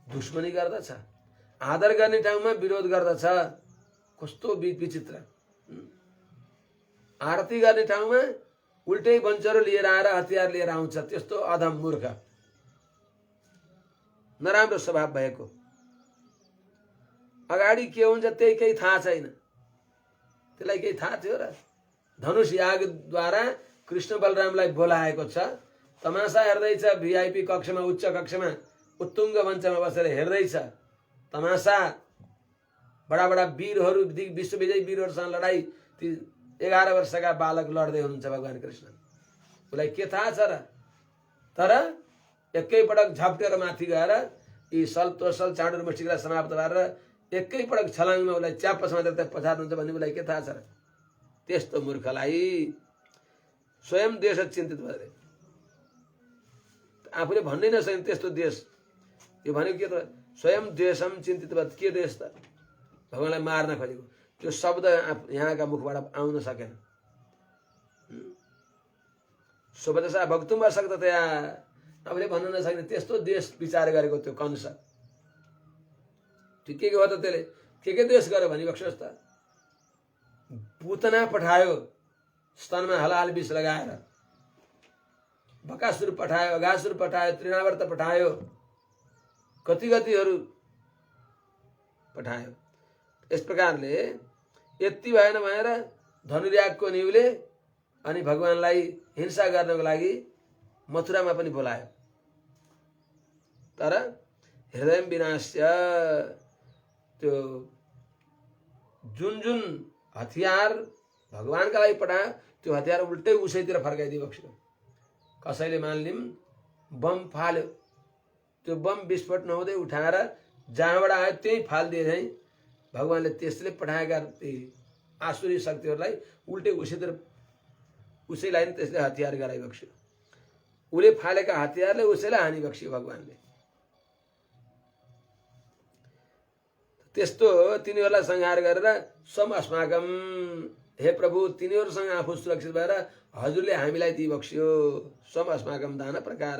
A: दुश्मनी गर्दछ, आदर गर्ने ठाउँमा विरोध गर्दछ। कस्तो विचित्र! आरती गर्ने ठाउँमा उल्टै बन्चरो लिएर आएर हतियार लिएर आउँछ। त्यस्तो अधम मूर्ख नराम्रो स्वभाव भएको, अगाडि के हुन्छ त्यही केही थाहा छैन। त्यसलाई केही थाहा थियो र? धनुष यागद्वारा कृष्ण बलरामलाई बोलाएको छ, तमासा हेर्दैछ, भिआइपी कक्षमा, उच्च कक्षमा, उत्तुङ्ग मञ्चमा बसेर हेर्दैछ तमासा। बडा बडा वीरहरू, विश्वविजयी वीरहरूसँग लडाई ती 11 वर्षका बालक लड्दै हुनुहुन्छ भगवान कृष्ण। उसलाई के थाहा छ र? तर एकैपटक झप्टेर माथि गएर यी सल तोसल चाँडुर मुष्टिकलाई समाप्त गरेर एकैपटक छलाङमा उसलाई च्याप्प समातेर त्यहाँ पछार्नुहुन्छ भन्ने उसलाई के थाहा छ र? त्यस्तो मूर्खलाई स्वयं देश चिन्तित भएर आफूले भन्नै नसक्ने त्यस्तो देश। यो भनेको के त? स्वयं देशम चिन्तित भएर के देश त? भगवानलाई मार्न खोजेको त्यो शब्द यहाँका मुखबाट आउन सकेन। सोपदशा भक्तुम अशक्ततया, आफूले भन्न नसक्ने त्यस्तो देश विचार गरेको त्यो कंस। त्यो के हो त? त्यसले के देश गर्यो भनी बक्सोस् त? पूतना पठायो स्तनमा हलाल विष लगाएर, बकासुर पठायो, अगासुर पठायो, तृणावर्त पठायो, कति कतिहरू पठायो। यस प्रकारले यति भएन भनेर धनुर्यागको न्युले अनि भगवानलाई हिंसा गर्नको लागि मथुरामा पनि बोलायो। तर हृदय विनाश्य, त्यो जुन जुन हतियार भगवानका लागि पठायो त्यो हतियार उल्टै उसैतिर फर्काइदियो बक्स्यो। कसैले मानिलिम बम फाल्यो, त्यो बम विस्फोट नहुँदै उठाएर जहाँबाट आयो त्यही फालिदिए झैँ भगवानले त्यसले पठाएका ती आसुरी शक्तिहरूलाई उल्टै उसैलाई नि त्यसले हतियार गराइ बक्स्यो। उसले फालेका हतियारले उसैलाई हानि बक्स्यो भगवानले। त्यस्तो तिनीहरूलाई संहार गरेर सम अस्माकम, हे प्रभु तिनीहरूसँग आफू सुरक्षित भएर हजुरले हामीलाई दिइबक्स्यो। सम अस्माकम दान प्रकार,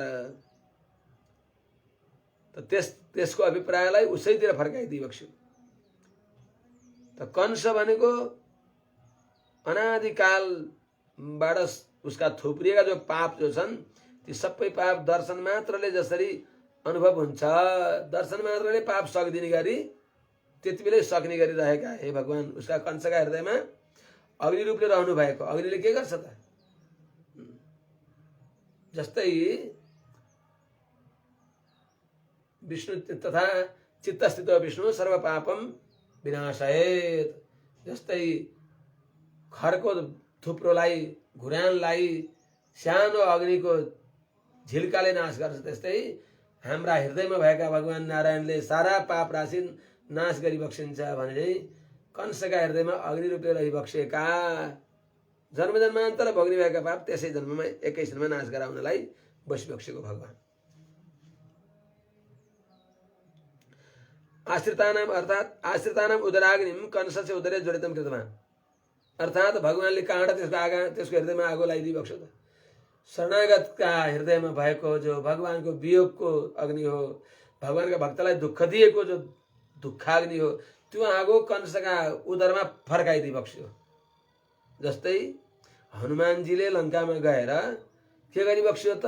A: त्यसको अभिप्रायलाई उसैतिर फर्काइदिइबक्स्यो। त कंस भनेको अनादिकालबाट उसका थुप्रिएका जो पाप जो छन् ती सबै पाप दर्शन मात्रले जसरी अनुभव हुन्छ, दर्शन मात्रले पाप सक्दिने गरी त्यति बेलै सक्ने गरी रहेका हे भगवान उसका कंसका हृदयमा अग्नि रूपले रहनु भएको। अग्निले के गर्छ त? जस्तै विष्णु तथा चित्तस्थित विष्णु सर्व पापम विनाशयेत, जस्तै खरको थुप्रोलाई, घुर्यानलाई सानो अग्निको झिल्काले नाश गर्छ, त्यस्तै हाम्रा हृदयमा भएका भगवान नारायणले सारा पाप राशि नाश गरी बक्सिन्छ भने कंसका हृदयमा अग्नि रूपले रहिबक्सेका जन्मजन्मान्तर भोग्ने भएका पाप त्यसै जन्ममा एकैछिनमा नाश गराउनलाई बसिबक्सेको भगवान। आश्रितानाम अर्थात आश्रितानाम उदराग्निम कंसस्य उदरे ज्वलितम कृतवान, अर्थात भगवानले कहाँबाट त्यसको हृदयमा आगो लगाइदिइबक्स्यो त? शरणागतका हृदयमा भएको जो भगवानको वियोगको अग्नि हो, भगवानका भक्तलाई दुःख दिएको जो दुःखाग्नि हो, त्यो आगो कंसका उदरमा फर्काइदिइबक्स्यो। जस्तै हनुमानजीले लङ्कामा गएर के गरिबक्स्यो त?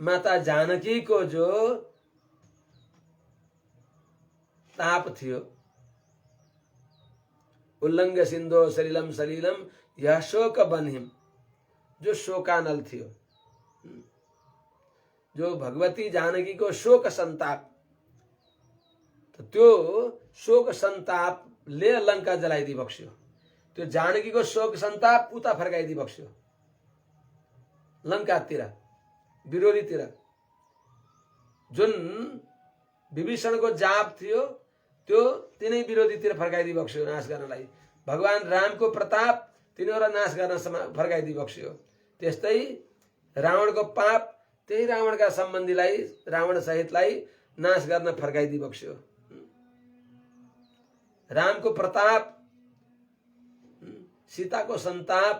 A: माता जानकीको जो ताप थियो, उल्लङ्घ सिन्धो सलिलम सलिलम यह शोक बन्हिम, जो शोकानल थियो, जो भगवती जानकी को शोक संताप, तो त्यो शोक संतापले लङ्का जलाइदिइबक्स्यो। त्यो जानकी को शोक संताप उता फर्काइदिइबक्स्यो लङ्कातिर, विरोधीतिर। जुन विभीषणको जाप थियो त्यो तिनै विरोधीतिर फर्काइदिइबक्स्यो नाश गर्नलाई। भगवान रामको प्रताप तिनीहरूलाई नाश गर्न फर्काइदिइबक्स्यो। त्यस्तै रावणको पाप त्यही रावणका सम्बन्धीलाई, रावण सहितलाई नाश गर्न फर्काइदिइबक्स्यो। रामको प्रताप, सीताको संताप,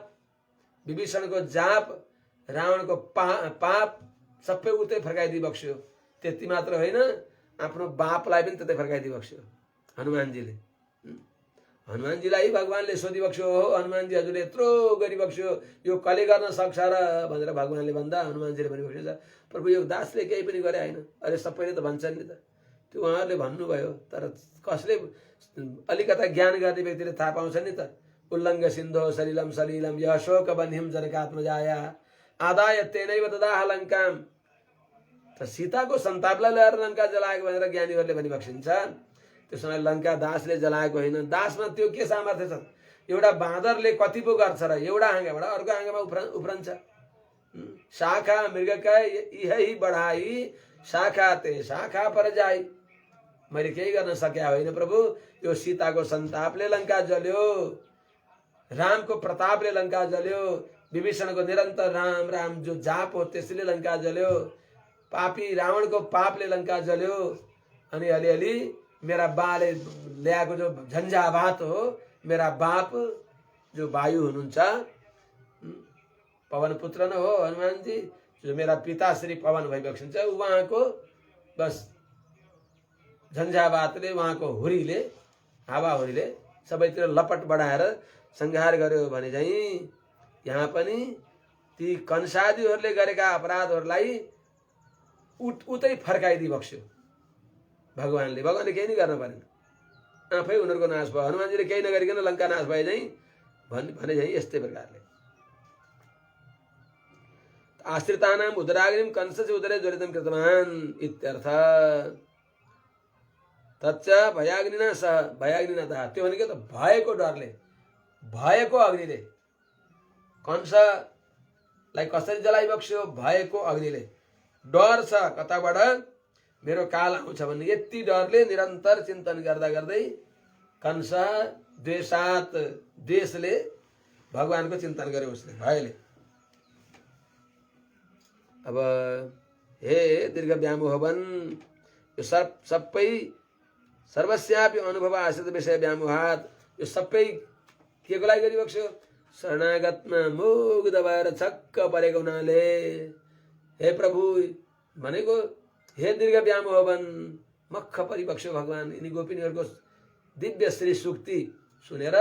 A: विभीषणको जाप, रावणको पाप सबै उतै फर्काइदिइबक्स्यो। त्यति मात्र होइन, आफ्नो बापलाई पनि त्यतै फर्काइदिइबक्स्यो हनुमानजीले। हनुमानजीलाई भगवानले सोधिबक्स्यो, हो हनुमानजी हजुरले यत्रो गरिबक्स्यो, यो कसले गर्न सक्छ र भनेर भगवानले भन्दा हनुमानजीले भनिबक्स्यो, प्रभु यो दासले केही पनि गरे होइन। अरे सबैले त भन्छन् नि त, त्यो उहाँहरूले भन्नुभयो, तर कसले अलिकता ज्ञान गर्ने व्यक्तिले थाहा पाउँछ नि त। उल्लङ्घ सिन्धो सलिलम सलिलम यह शोक बन्हिम जनकात्मजाया, आदाय तेनैव ददाह लङ्काम। त सीताको सन्तापलाई ल्याएर लङ्का जलाएको भनेर ज्ञानीहरूले भनिबक्सिन्छ। त्यसमा लङ्का दासले जलाएको होइन। दासमा त्यो के सामर्थ्य छ? एउटा बाँदरले कति पो गर्छ र? एउटा हाँगाबाट अर्को हाँगामा उफ्रन्छ। शाखा मृगका यही बढाई, शाखा ते शाखा पर जाई। मैले केही गर्न सके होइन प्रभु। यो सीताको सन्तापले लङ्का जल्यो, रामको प्रतापले लङ्का जल्यो, विभीषणको निरन्तर राम राम जो जाप हो त्यसले लङ्का जल्यो, पापी रावणको पापले लङ्का जल्यो। अनि अलिअलि मेरा बाले ल्याएको जो झन्झावात हो, मेरा बाप जो वायु हुनुहुन्छ, पवन पुत्र न हो हनुमान जी, जो मेरा पिता श्री पवन भइबक्सिन्छ, उहाँको बस झन्झावातले, उहाँको हुरीले, हावाहुरीले सबैतिर लपट बढाएर संहार गर्यो भने चाहिँ यहाँ पनि ती कंसादीहरूले गरेका अपराधहरूलाई उतै फर्काइदिबक्स्यो भगवानले। भगवानले केही नै गर्न परेन, आफै उनीहरूको नाश भयो। हनुमानजीले केही नगरिकन लङ्का नाश भए चाहिँ भने चाहिँ यस्तै प्रकारले आश्रितानाम उदराग्निम कंसस्य उदरे ज्वलितं कृतवान् इत्यर्थ। तच्च भयाग्निना सह भयाग्निना तः, त्यो भनेको त भएको डरले, भएको अग्निले कंसलाई कसरी जलाइबक्स्यो? भएको अग्निले। डर छ कताबाट? मेरो काल आउँछ भन्ने यति डरले निरन्तर चिन्तन गर्दा गर्दै कंस द्वेषात, द्वेषले भगवानको चिन्तन गर्यो उसले, भयले। अब हे दीर्घ व्यामोहवन, यो सबै सर्वस्यापि अनुभव आश्रित विषय व्यामोहात, यो सबै के को लागि गरिबक्स्यो? शरणागतमा मुग्ध भएर छक्क परेको हुनाले। हे प्रभु भनेको हे दीर्घ व्यामोहवन, मक्ख परिबक्स्यो भगवान यिनी गोपिनीहरूको दिव्य श्री सुक्ति सुनेर।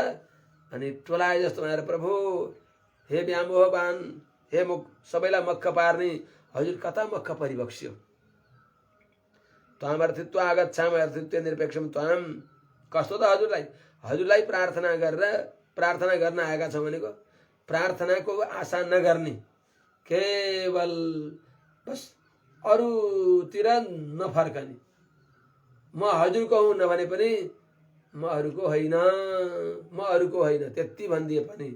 A: अनि टोलाए जस्तो भनेर प्रभु हे व्यामोहवान, हे सबैलाई मक्ख पार्ने हजुर कता मक्ख परिबक्स्यो? त्वाम अर्थित्व आगच्छाम अर्थित्व निरपेक्षम त्वाम। कस्तो त हजुरलाई प्रार्थना गर्न आएका छौँ भनेको प्रार्थनाको आशा नगर्ने, केवल बस अरूतिर नफर्कने। म हजुरको हुँ नभने पनि म अरूको होइन त्यति भनिदिए पनि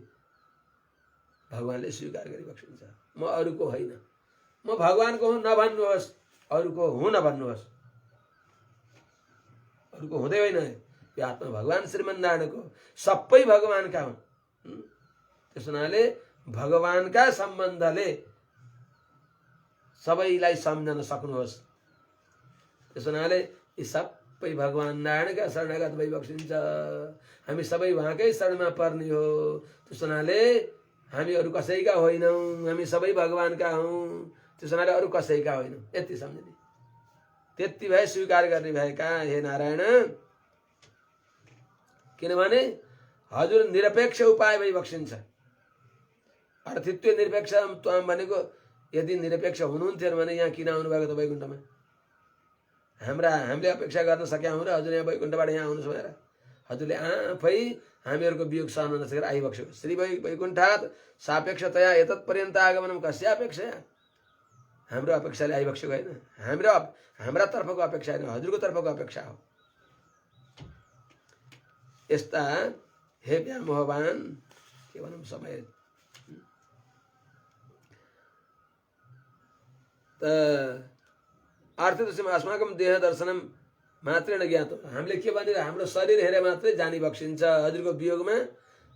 A: भगवानले स्वीकार गरिबक्सिन्छ। म अरूको होइन, म भगवानको हुँ नभन्नुहोस्, अरूको हुँ नभन्नुहोस्। अरूको हुँदै होइन, यो आत्मा भगवान श्रीमन्नारायणको, सबै भगवानका हुन्। त्यस हुनाले भगवानका सम्बन्धले सबैलाई सम्झन सक्नुहोस्। त्यस हुनाले यी सबै भगवान नारायणका शरणागत भइबक्सिन्छ। हामी सबै उहाँकै शरणमा पर्ने हो। त्यस हुनाले हामी अरू कसैका होइनौँ, हामी सबै भगवानका हौँ। त्यस हुनाले अरू कसैका होइनौँ, यति सम्झने। त्यति भए स्वीकार गर्ने भएका हे नारायण। किनभने हजुर निरपेक्ष उपाय भइबक्सिन्छ। अर्थित्व निरपेक्ष त्वाम भनेको यदि निरपेक्ष हुनुहुन्थ्यो भने यहाँ किन आउनुभएको त वैकुण्ठमा? हामीले अपेक्षा गर्न सक्या हौँ र हजुर यहाँ वैकुण्ठबाट यहाँ आउनुहोस् भनेर? हजुरले आफै हामीहरूको वियोग सहन नसकेर आइबक्स्यो। श्री वैकुण्ठात् सापेक्षतया एतत्पर्यन्त आगमनम कस्यापेक्षया? हाम्रो अपेक्षाले आइबक्स्यो होइन, हाम्रा तर्फको अपेक्षा होइन, हजुरको तर्फको अपेक्षा हो। यस्ता हे व्यामोहवान, के भनौँ समय त आर्थिक अस्माकं देह दर्शनम मात्रै नज्ञातो। हामीले के भनेर हाम्रो शरीर हेरे मात्रै जानी बक्सिन्छ। हजुरको वियोगमा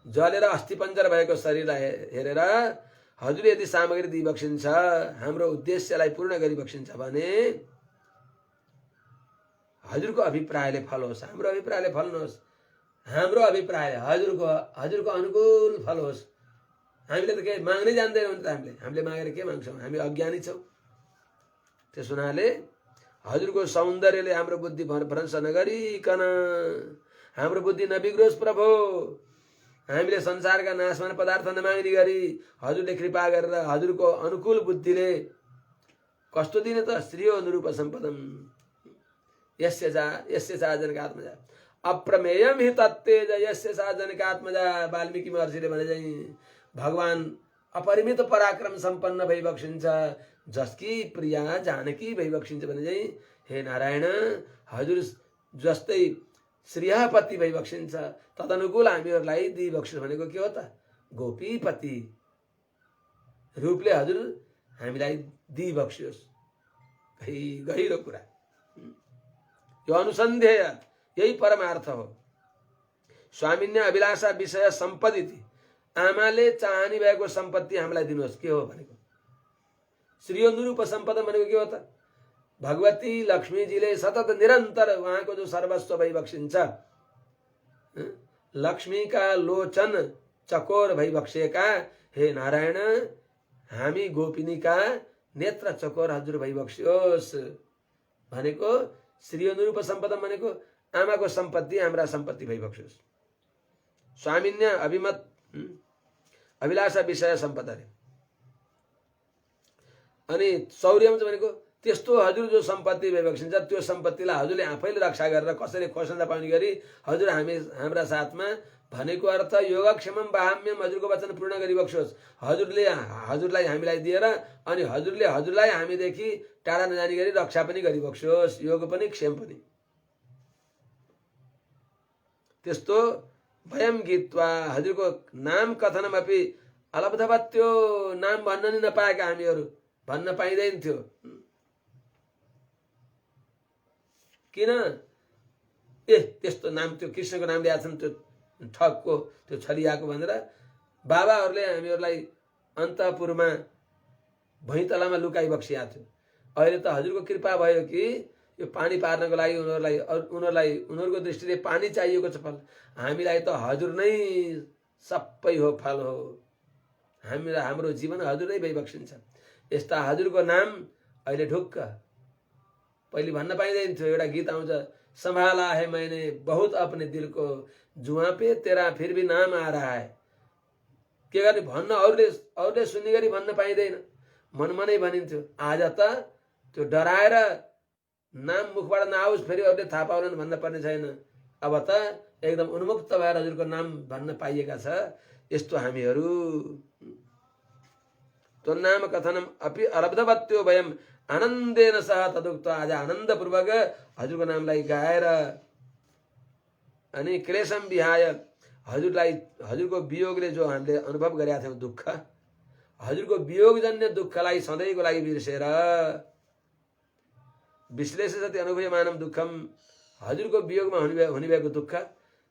A: जलेर अस्थिपञ्जर भएको शरीरलाई हेरेर हजुर यदि सामग्री दिइबक्सिन्छ, हाम्रो उद्देश्यलाई पूर्ण गरिबक्सिन्छ भने हजुरको अभिप्रायले फलोस्, हाम्रो अभिप्रायले फल्नुहोस्, हाम्रो अभिप्राय हजुरको अनुकूल फलोस्। हामीले त के माग्नै जान्दैनौँ नि त, हामीले मागेर के माग्छौँ? हामी अज्ञानी छौँ। त्यस हुनाले हजुरको सौन्दर्यले हाम्रो बुद्धि भ्रंश नगरिकन हाम्रो बुद्धि नबिग्रोस् प्रभु। हामीले संसारका नाशमान पदार्थ नमाग्ने गरी हजुरले कृपा गरेर हजुरको अनुकूल बुद्धिले कस्तो दिने त? श्रीयो अनुरूप सम्पदम यस्य सा जनकात्मजा अप्रमेयम हि तत्तेज यस्य सा जनकात्मजा। वाल्मीकि महर्षिले भने चाहिँ भगवान अपरिमित पराक्रम सम्पन्न भइबक्सिन्छ, जसकी प्रिया जानकी भइबक्सिन्छ भने चाहिँ हे नारायण हजुर जस्तै श्रीहपति भइबक्सिन्छ। तदनुकूल हामीहरूलाई दिइबक्सिनु भनेको के हो त? गोपीपति रूपले हजुर हामीलाई दिइबक्सियोस्। गहिरो कुरा यो अनुसन्धेय, यही परमार्थ हो। स्वामिन्य अभिलाषा विषय सम्पत्ति, आमाले चाहनी भएको सम्पत्ति हामीलाई दिनुहोस्। के हो भनेको? श्रीअनुरूप सम्पदा भनेको के हो त? भगवती लक्ष्मीजीले सतत निरन्तर उहाँको जो सर्वस्व भइबक्सिन्छ, लक्ष्मीका लोचन चकोर भइबक्सेका हे नारायण हामी गोपिनीका नेत्र चकोर हजुर भइबक्सियोस् भनेको श्रीअनुरूप सम्पदा भनेको आमाको सम्पत्ति हाम्रा सम्पत्ति भइबक्सियोस्। स्वामिन्य अभिलाषा विषय सम्पदा रे। अनि शौर्यम भनेको त्यस्तो हजुर जो सम्पत्ति भइबक्सिन्छ त्यो सम्पत्तिलाई हजुरले आफैले रक्षा गरेर कसैले खोज्न नपाउने गरी हजुर हाम्रा साथमा भनेको अर्थ योगक्षेमम बाह्यम हजुरको वचन पूर्ण गरिबक्सोस्। हजुरलाई हामीलाई दिएर अनि हजुरले हजुरलाई हामीदेखि टाढा नजाने गरी रक्षा पनि गरिबक्सोस्, योग पनि क्षेम पनि। त्यस्तो भयम गीत्वा हजुरको नाम कथनम अपि अलब्धवत्, त्यो नाम भन्न नि नपाएका हामीहरू, भन्न पाइँदैन थियो। किन? त्यस्तो नाम, त्यो कृष्णको नाम ल्याएको छन्, त्यो ठगको, त्यो छलियाको भनेर बाबाहरूले हामीहरूलाई अन्तपुरमा भैँतलामा लुकाइबक्सिया थियो। अहिले त हजुरको कृपा भयो कि यो पानी पार्नको लागि उनीहरूको दृष्टिले पानी चाहिएको छ फल। हामीलाई त हजुर नै सबै हो, फल हो। हाम्रो जीवन हजुर नै भइबक्सिन्छ। यस्ता हजुरको नाम अहिले ढुक्क, पहिले भन्न पाइँदैन थियो। एउटा गीत आउँछ, संभाला है मैंने बहुत अपने दिल को, जुआ पे तेरा फिर भी नाम आ रहा है। के गर्ने भन्न अरूले सुन्ने गरी भन्न पाइँदैन, मनमा नै भनिन्थ्यो। आज त त्यो डराएर नाम मुखबाट नआओस्, फेरि अरूले थाहा पाउलान् भन्न पर्ने छैन। अब त एकदम उन्मुक्त भएर हजुरको नाम भन्न पाइएका छ। यस्तो हामीहरू तो नाम कथनम अपि अलब्धवत्यो वयम आनन्देन सह तदुक्त, आज आनन्दपूर्वक हजुरको नामलाई गाएर अनि क्लेशम विहाय हजुरको वियोगले जो हामीले अनुभव गरेका थियौँ दुःख, हजुरको वियोगजन्य दुःखलाई सधैँको लागि बिर्सेर, विश्लेषित अनुभूयमानम दुःखम, हजुरको वियोगमा हुने भएको दुःख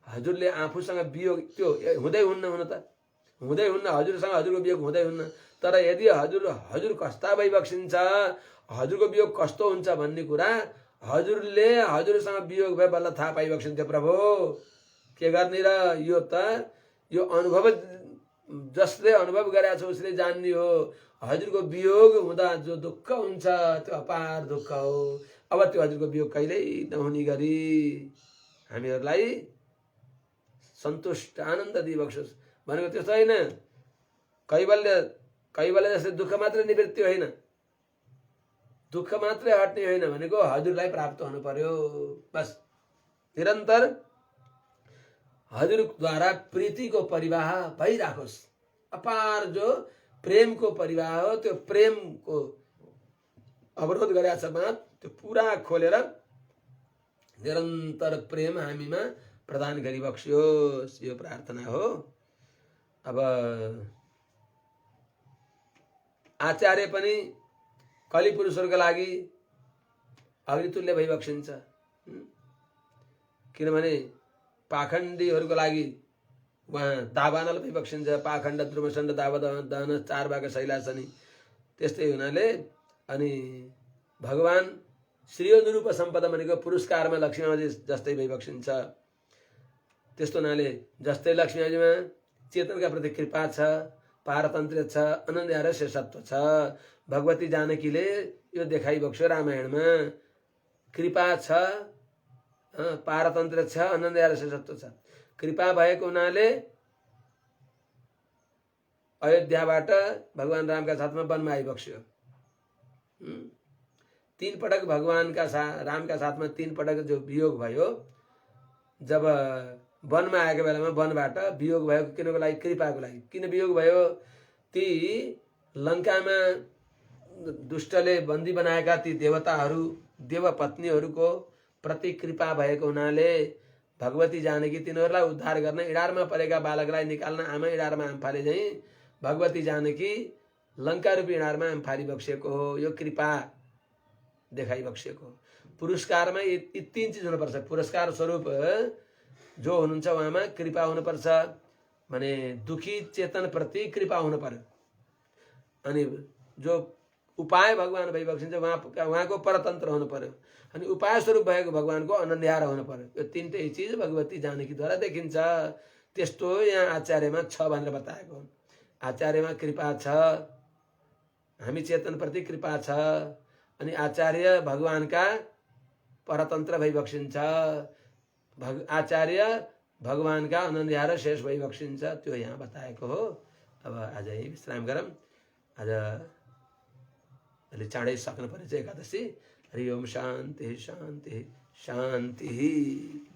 A: हजुरले आफूसँग वियोग त्यो हुँदै हुन्न, हुन त हुँदै हुन्न, हजुरसँग हजुरको वियोग हुँदै हुन्न। तर यदि हजुर कस्ता भइबक्सिन्छ, हजुरको वियोग कस्तो हुन्छ भन्ने कुरा हजुरले हजुरसँग वियोग भए बल्ल थाहा पाइबक्सिन्थ्यो। प्रभु के गर्ने र? यो अनुभव जसले अनुभव गरेको छ उसले जान्ने हो। हजुरको वियोग हुँदा जो दुःख हुन्छ त्यो अपार दुःख हो। अब त्यो हजुरको वियोग कहिल्यै नहुने गरी हामीहरूलाई सन्तुष्ट आनन्द दिइबक्सोस् भनेको त्यस्तो होइन। कैवल्य जस्तै दुःख मात्रै निवृत्ति होइन, दुःख मात्रै हट्ने होइन भनेको हजुरलाई प्राप्त हुनु पर्यो। बस निरन्तर हजुरद्वारा प्रीतिको परिवाह भइराखोस्। अपार जो प्रेमको परिवाह हो, त्यो प्रेमको अवरोध गरेका छ बाँध, त्यो पुरा खोलेर निरन्तर प्रेम हामीमा प्रदान गरिबक्सियोस्, यो प्रार्थना हो। अब आचार्य पनि कलि पुरुषहरूको लागि अग्नितुल्य भइबक्सिन्छ। किनभने पाखण्डीहरूको लागि उहाँ दावानल भइबक्सिन्छ। पाखण्ड द्रुमसण्ड दावदहन चार भाग शैलासनी। त्यस्तै हुनाले अनि भगवान श्रीअनुरूप सम्पदा भनेको पुरस्कारमा लक्ष्मीमाजी जस्तै भइबक्सिन्छ। त्यस्तो हुनाले जस्तै लक्ष्मीमाजीमा चेतनका प्रति कृपा छ, पारतन्त्र छ, अनन्य र शेषत्व छ। भगवती जानकीले यो देखाइबक्स्यो रामायणमा। कृपा छ, पारतन्त्र छ, अनन्य र शेषत्व छ। कृपा भएको हुनाले अयोध्याबाट भगवान रामका साथमा वनमा आइबक्स्यो। 3 पटक रामका साथमा 3 पटक जो वियोग भयो, जब वनमा आएको बेलामा वनबाट वियोग भएको किनको लागि? कृपाको लागि। किन वियोग भयो? ती लङ्कामा दुष्टले बन्दी बनाएका ती देवताहरू देवपत्नीहरूको प्रति कृपा भएको हुनाले भगवती जानकी तिनीहरूलाई उद्धार गर्न इडारमा परेका बालकलाई निकाल्न आमा इडारमा आम्फाले झैँ भगवती जानकी लङ्का रूपी इडारमा आम्फाली बक्सिएको हो। यो कृपा देखाइ बक्सिएको हो। पुरस्कारमा यी 3 चिज हुनुपर्छ। पुरस्कार स्वरूप जो हुनुहुन्छ उहाँमा कृपा हुनुपर्छ, भने दुखी चेतन प्रति कृपा हुनु पर्यो। अनि जो उपाय भगवान भइबक्सिन्छ उहाँको परतन्त्र हुनु पर्यो। अनि उपाय स्वरूप भएको भगवानको अनन्यार हुनु पर्यो। यो 3टै चिज भगवती जानकीद्वारा देखिन्छ। त्यस्तो यहाँ आचार्यमा छ भनेर बताएको हो। आचार्यमा कृपा छ, हामी चेतन प्रति कृपा छ, अनि आचार्य भगवानका परतन्त्र भइबक्सिन्छ, आचार्य भगवानका अनन्यार शेष भइबक्सिन्छ। त्यो यहाँ बताएको हो। अब आज यही विश्राम गरौँ। आज अलि चाँडै सक्नु पर्यो एकादशी। हरि ओम शान्ति शान्ति शान्ति।